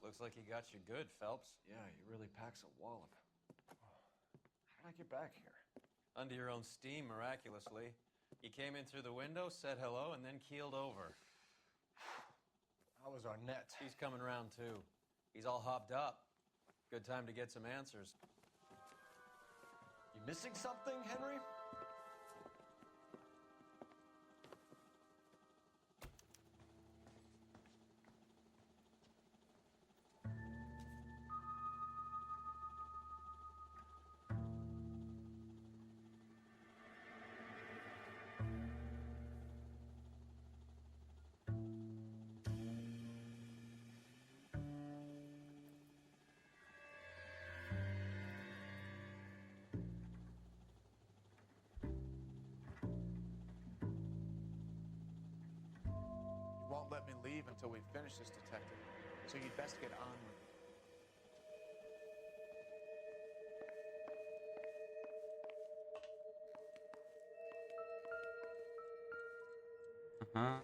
Looks like he got you good, Phelps. Yeah, he really packs a wallop. How'd I get back here? Under your own steam, miraculously. You came in through the window, said hello, and then keeled over. How was Arnett? He's coming around, too. He's all hopped up. Good time to get some answers. You missing something, Henry? Won't let me leave until we finish this, detective. So you'd best get on with it. Uh-huh.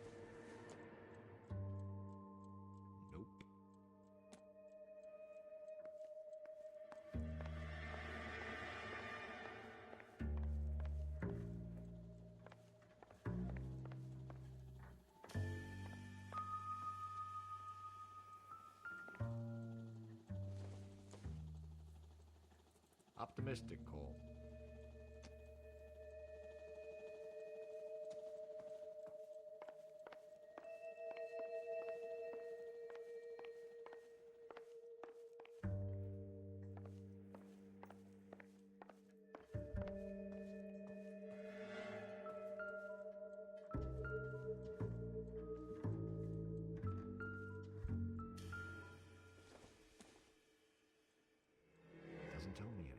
Nope. Optimistic, Cole. Doesn't tell me anything.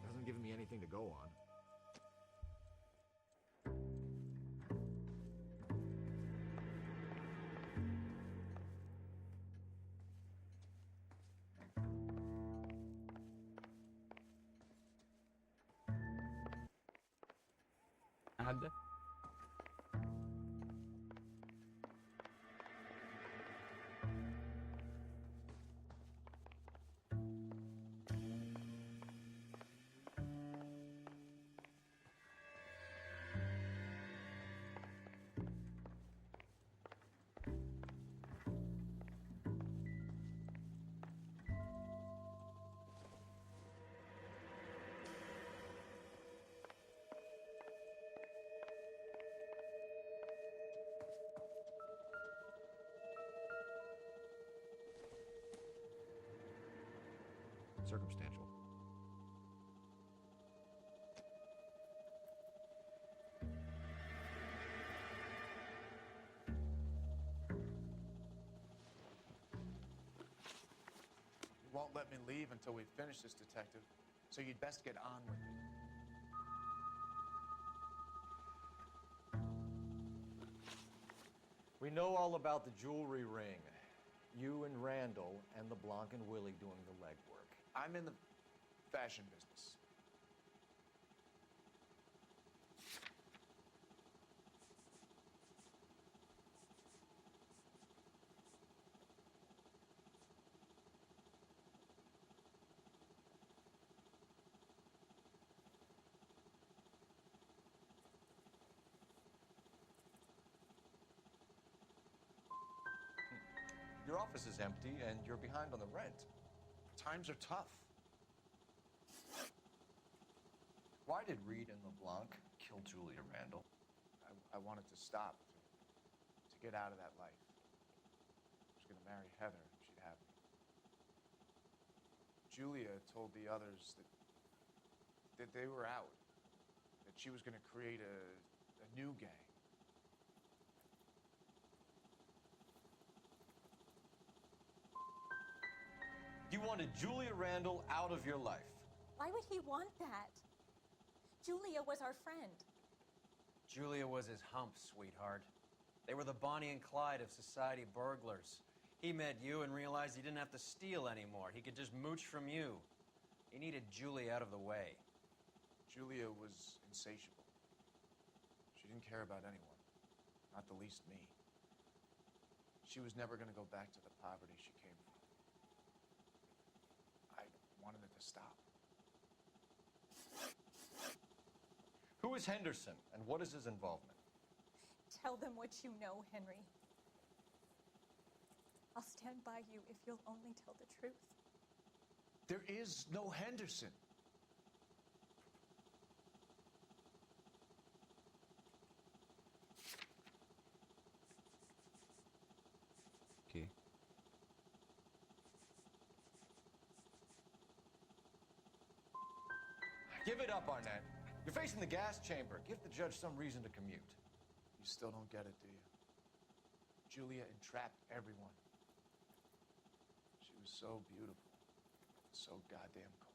Doesn't give me anything to go on. Nada. Circumstantial. You won't let me leave until we finish this, detective. So you'd best get on with it. We know all about the jewelry ring. You and Randall and LeBlanc and Willie doing the legwork. I'm in the fashion business. Your office is empty and you're behind on the rent. Times are tough. Why did Reed and LeBlanc kill Julia Randall? I wanted to stop, to get out of that life. I was going to marry Heather if she'd have me. Julia told the others that they were out, that she was going to create a new gang. You wanted Julia Randall out of your life. Why would he want that? Julia was our friend. Julia was his hump, sweetheart. They were the Bonnie and Clyde of society burglars. He met you and realized he didn't have to steal anymore. He could just mooch from you. He needed Julie out of the way. Julia was insatiable. She didn't care about anyone, not the least me. She was never going to go back to the poverty she came from. I wanted it to stop. Who is Henderson, and what is his involvement? Tell them what you know, Henry. I'll stand by you if you'll only tell the truth. There is no Henderson. Okay. Give it up, Arnett. You're facing the gas chamber. Give the judge some reason to commute. You still don't get it, do you? Julia entrapped everyone. She was so beautiful, so goddamn cold.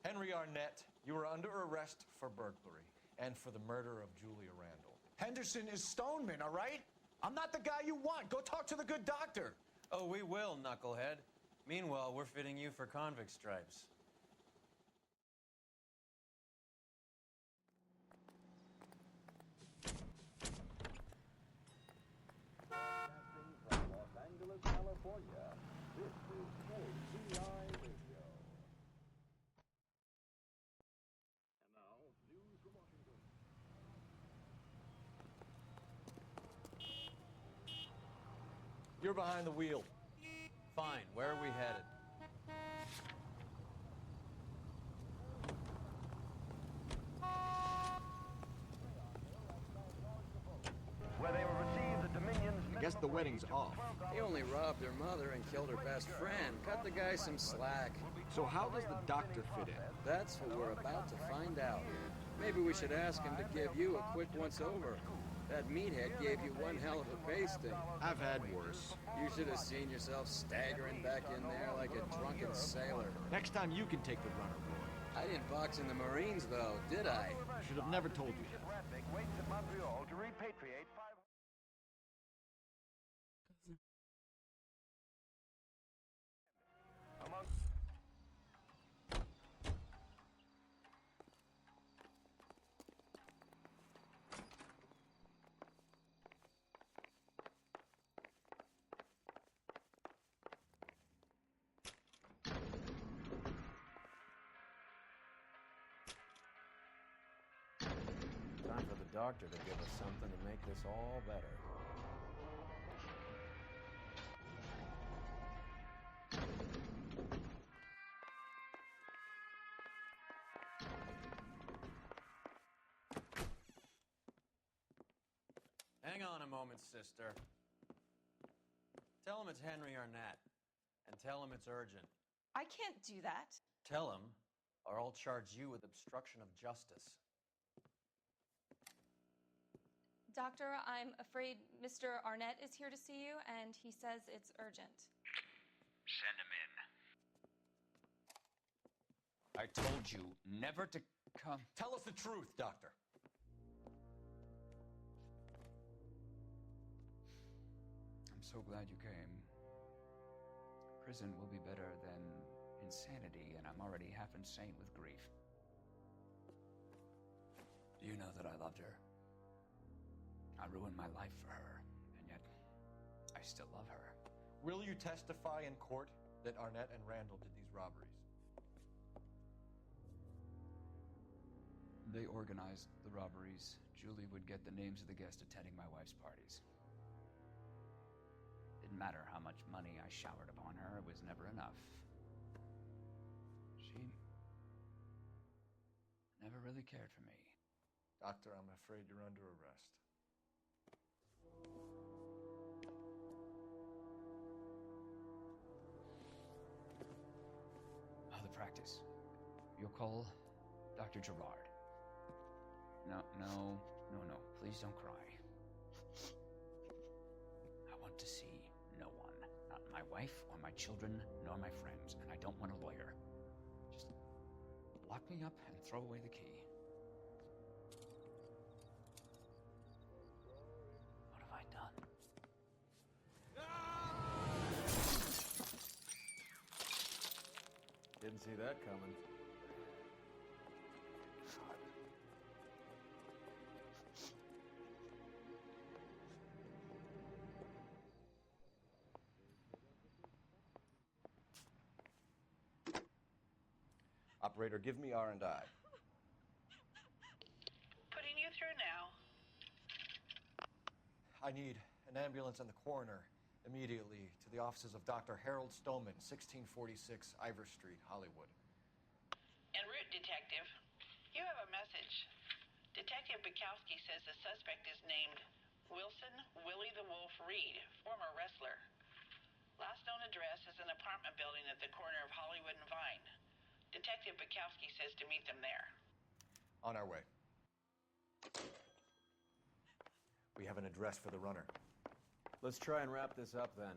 Henry Arnett, you are under arrest for burglary and for the murder of Julia Randall. Henderson is Stoneman, all right? I'm not the guy you want. Go talk to the good doctor. Oh, we will, knucklehead. Meanwhile, we're fitting you for convict stripes. From Los Angeles, California, this is KTI Radio. And now, news from Washington. You're behind the wheel. Fine, where are we headed? Where they will receive the Dominion's... I guess the wedding's off. He only robbed her mother and killed her best friend. Cut the guy some slack. So how does the doctor fit in? That's what we're about to find out. Maybe we should ask him to give you a quick once-over. That meathead gave you one hell of a pasting. I've had worse. You should have seen yourself staggering back in there like a drunken sailor. Next time you can take the runner, boy. I didn't box in the Marines, though, did I? Should have never told you that. Waits in Montreal to repatriate 5... Among... Time for the doctor to give us something to make this all better. Hang on a moment, sister. Tell him it's Henry Arnett, and tell him it's urgent. I can't do that. Tell him, or I'll charge you with obstruction of justice. Doctor, I'm afraid Mr. Arnett is here to see you, and he says it's urgent. Send him in. I told you never to come. Tell us the truth, Doctor. I'm so glad you came. Prison will be better than insanity, and I'm already half insane with grief. Do you know that I loved her? I ruined my life for her, and yet I still love her. Will you testify in court that Arnett and Randall did these robberies? They organized the robberies. Julie would get the names of the guests attending my wife's parties. Didn't matter how much money I showered upon her, it was never enough. She never really cared for me. Doctor, I'm afraid you're under arrest. The practice. You'll call Dr. Gerard. No. Please don't cry. I want to see no one. Not my wife or my children, nor my friends. And I don't want a lawyer. Just lock me up and throw away the key. What have I done? see that coming. Operator, give me R&I. Putting you through now. I need an ambulance and the coroner immediately to the offices of Dr. Harold Stoneman, 1646 Ivor Street, Hollywood. En route, Detective. You have a message. Detective Bukowski says the suspect is named Wilson Willie the Wolf Reed, former wrestler. Last known address is an apartment building at the corner of Hollywood and Vine. Detective Bukowski says to meet them there. On our way. We have an address for the runner. Let's try and wrap this up then.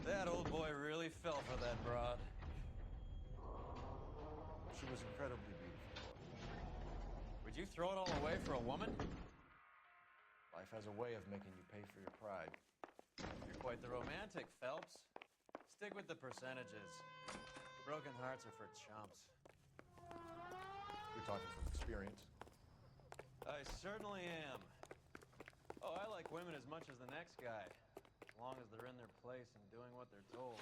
That old boy really fell for that broad. She was incredibly beautiful. Would you throw it all away for a woman? Life has a way of making you pay for your pride. You're quite the romantic, Phelps. Stick with the percentages. Broken hearts are for chumps. You're talking from experience. I certainly am. Oh, I like women as much as the next guy, as long as they're in their place and doing what they're told.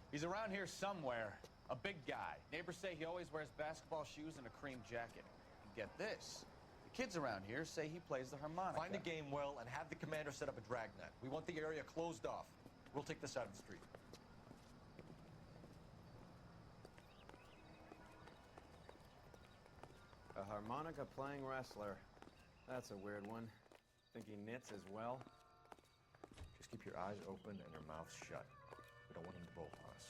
He's around here somewhere. A big guy. Neighbors say he always wears basketball shoes and a cream jacket. And get this. The kids around here say he plays the harmonica. Find the game well and have the commander set up a dragnet. We want the area closed off. We'll take this out of the street. A harmonica playing wrestler. That's a weird one. Think he knits as well? Just keep your eyes open and your mouth shut. We don't want him to bolt on us.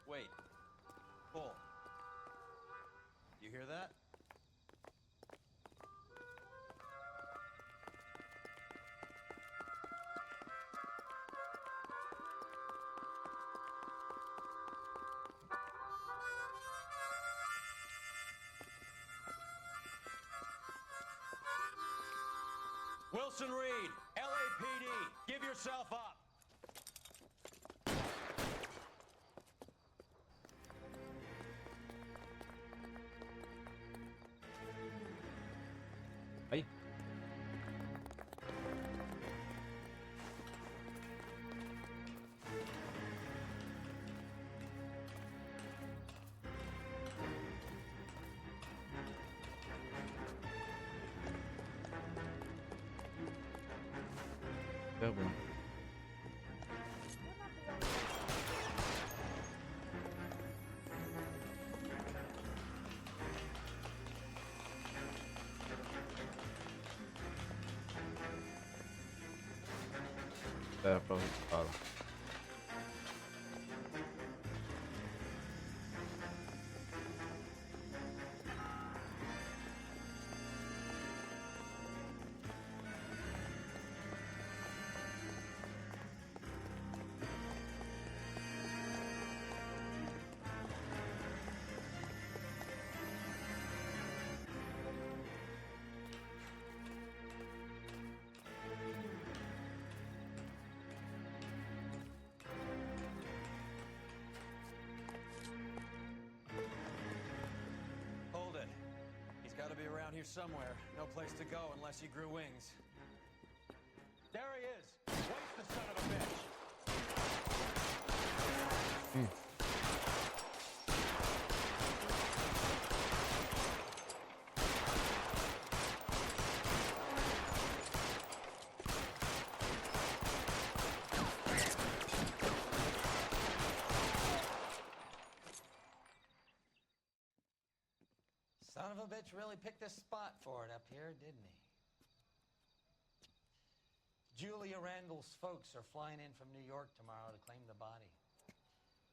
Wait. Pull. You hear that? Wilson Reed, LAPD, give yourself up. Hey. Tá bom. É, pra onde fala. Hold it. He's got to be around here somewhere. No place to go unless he grew wings. There he is. Waste the son of a bitch. Son of a bitch really picked a spot for it up here, didn't he? Julia Randall's folks are flying in from New York tomorrow to claim the body.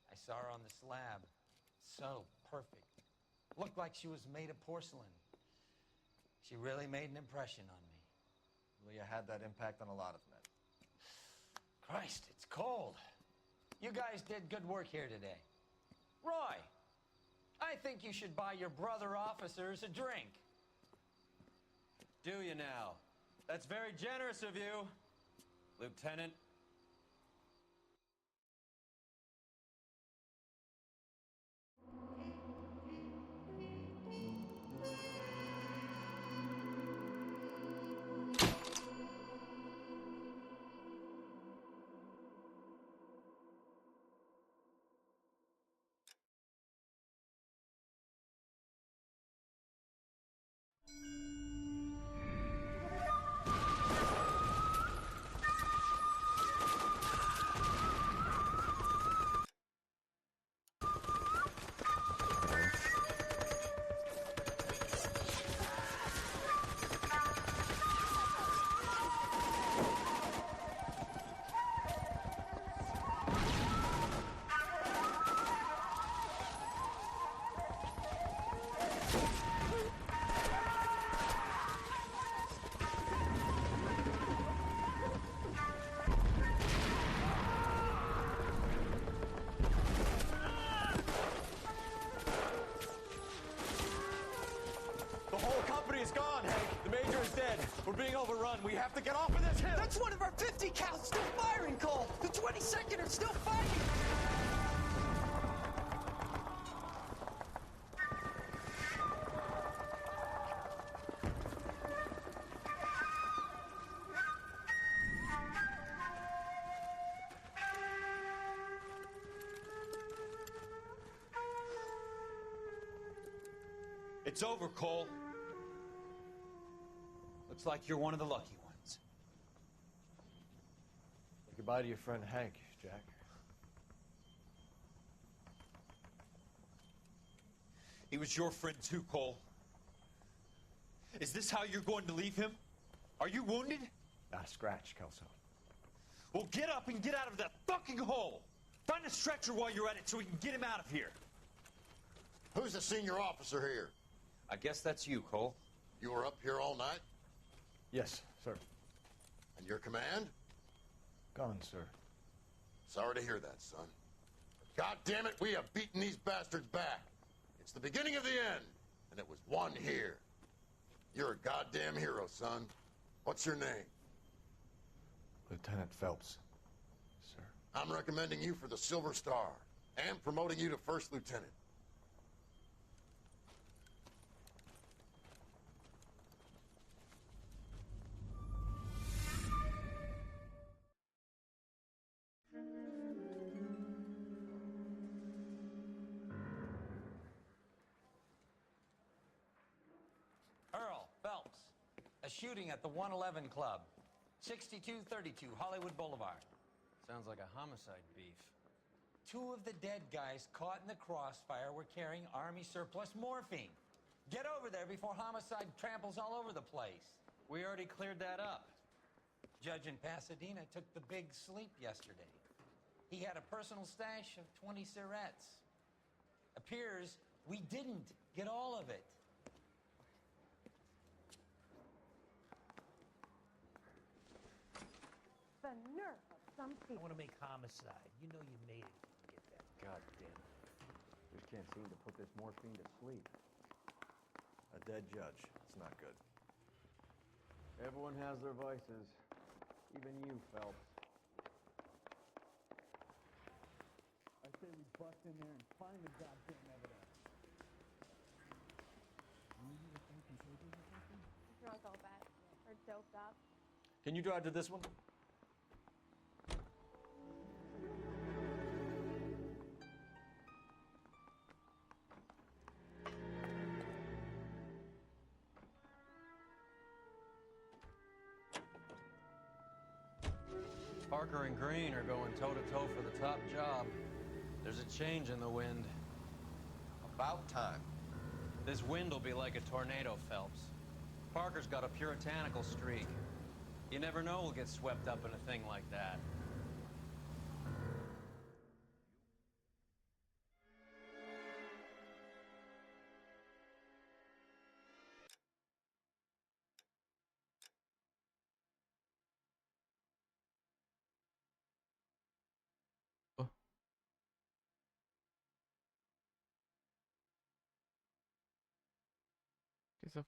I saw her on the slab. So perfect. Looked like she was made of porcelain. She really made an impression on me. Leah had that impact on a lot of men. Christ, it's cold. You guys did good work here today. Roy, I think you should buy your brother officers a drink. Do you now? That's very generous of you, Lieutenant. The whole company is gone, Hank. The Major is dead. We're being overrun. We have to get off of this hill. That's one of our 50 cals still firing, Cole. The 22nd are still fighting. It's over, Cole. Looks like you're one of the lucky ones. Say goodbye to your friend Hank, Jack. He was your friend too, Cole. Is this how you're going to leave him? Are you wounded? Not a scratch, Kelso. Well, get up and get out of that fucking hole! Find a stretcher while you're at it so we can get him out of here. Who's the senior officer here? I guess that's you, Cole. You were up here all night? Yes, sir. And your command? Gone, sir. Sorry to hear that, son. God damn it, we have beaten these bastards back. It's the beginning of the end, and it was one here. You're a goddamn hero, son. What's your name? Lieutenant Phelps, sir. I'm recommending you for the Silver Star and promoting you to First Lieutenant. Earl Phelps, a shooting at the 111 Club, 6232 Hollywood Boulevard. Sounds like a homicide beef. Two of the dead guys caught in the crossfire were carrying Army surplus morphine. Get over there before homicide tramples all over the place. We already cleared that up. Judge in Pasadena took the big sleep yesterday. He had a personal stash of 20 cigarettes. Appears we didn't get all of it. The nerve of some I people. want to make homicide. You know you made it if you can get that. God damn it. Just can't seem to put this morphine to sleep. A dead judge. It's not good. Everyone has their vices. Even you, Phelps. I say we bust in there and find the goddamn evidence. Drunk all bad. Or doped up. Can you drive to this one? Parker and Green are going toe-to-toe for the top job. There's a change in the wind. About time. This wind will be like a tornado, Phelps. Parker's got a puritanical streak. You never know we'll get swept up in a thing like that. ¿Qué eso?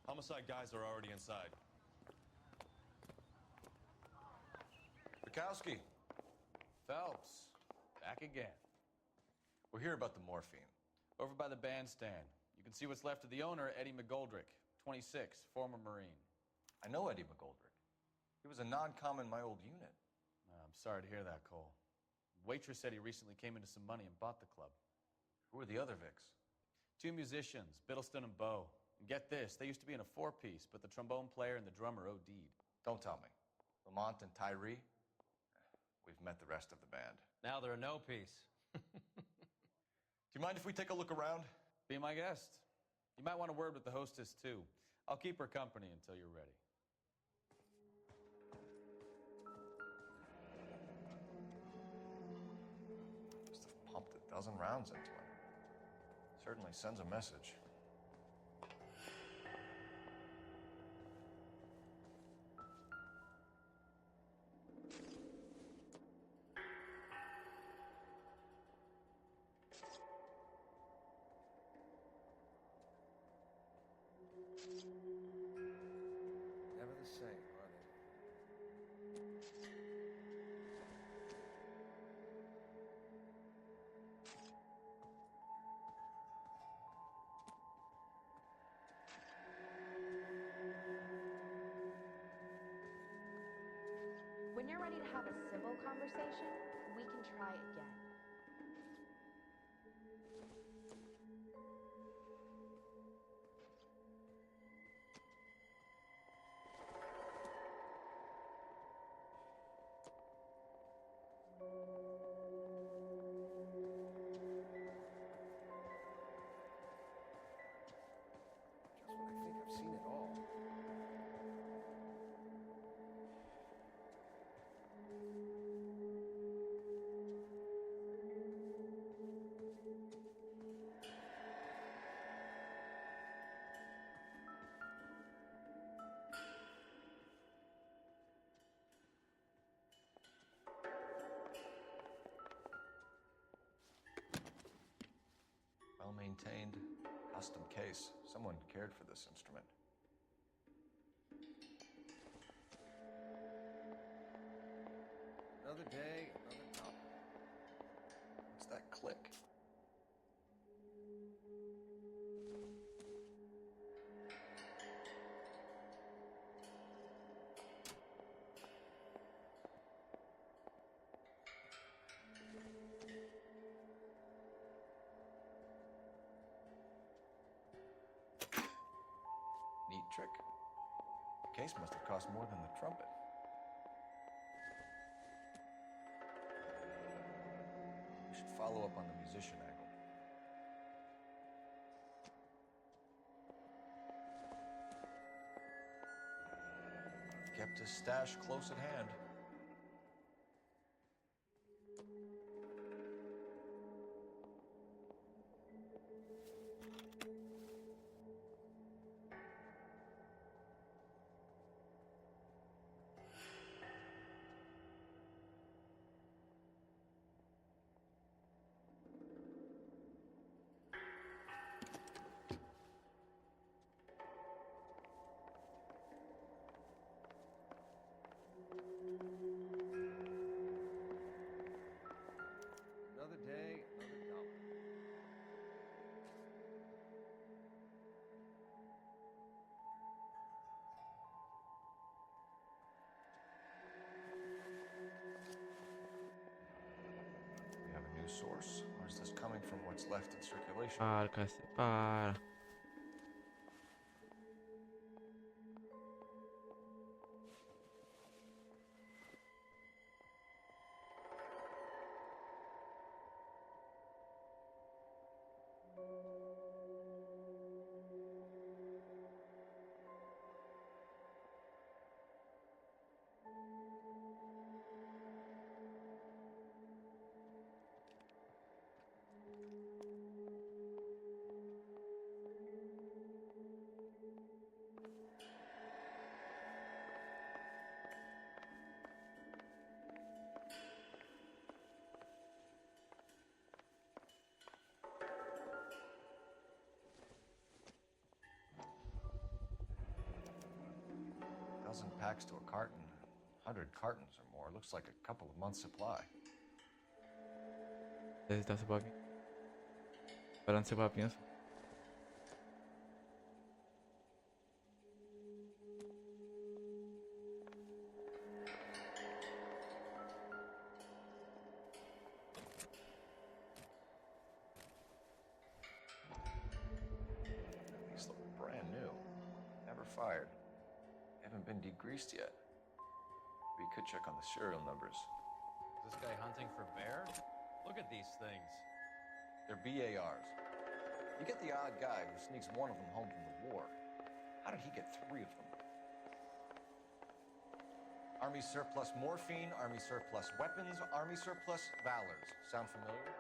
Homicide guys are already inside. Bukowski. Phelps. Back again. We're here about the morphine. Over by the bandstand. You can see what's left of the owner, Eddie McGoldrick, 26, former Marine. I know Eddie McGoldrick. He was a non-com in my old unit. I'm sorry to hear that, Cole. Waitress said he recently came into some money and bought the club. Who are the other Vics? 2 musicians, Biddleston and Bow. And get this, they used to be in a 4-piece, but the trombone player and the drummer OD'd. Don't tell me. Lamont and Tyree? We've met the rest of the band. Now they're a no-piece. Do you mind if we take a look around? Be my guest. You might want a word with the hostess, too. I'll keep her company until you're ready. Must have pumped 1,000 rounds into him. Certainly sends a message. Never the same, are they? When you're ready to have a civil conversation, we can try again. Just when I think I've seen it all. Well-maintained, custom case. Someone cared for this instrument. Another day, another dollar. What's that click? Neat trick. The case must have cost more than the trumpet. We should follow up on the musician angle. Kept his stash close at hand. Another day, another dollar. We have a new source, or is this coming from what's left in circulation? Para, para. 1,000 packs to a carton. 100 cartons or more. Looks like a couple of months' supply. Necesitas esse papinho. Esperando esse papinho. These look brand new. Never fired. Haven't been degreased yet. We could check on the serial numbers. Is this guy hunting for bear? Look at these things. They're BARs. You get the odd guy who sneaks one of them home from the war. How did he get 3 of them? Army surplus morphine, Army surplus weapons, Army surplus valors. Sound familiar?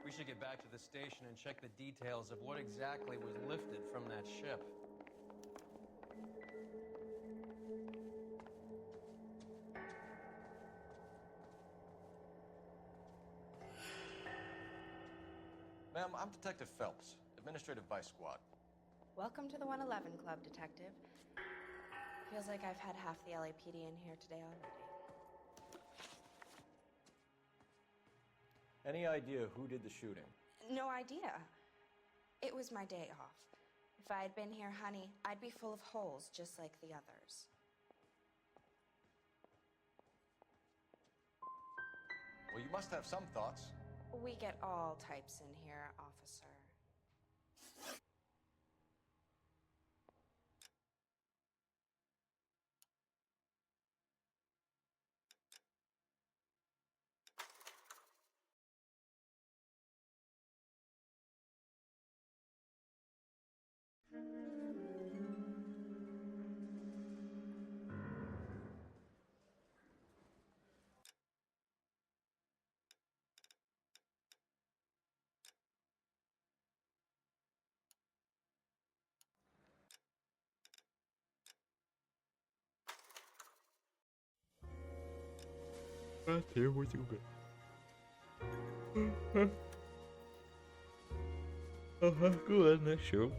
We should get back to the station and check the details of what exactly was lifted from that ship. Ma'am, I'm Detective Phelps, Administrative Vice Squad. Welcome to the 111 Club, Detective. Feels like I've had half the LAPD in here today already. Any idea who did the shooting? No idea. It was my day off. If I had been here, honey, I'd be full of holes just like the others. Well, you must have some thoughts. We get all types in here, officer. Tem muito lugar. Good, né? Show.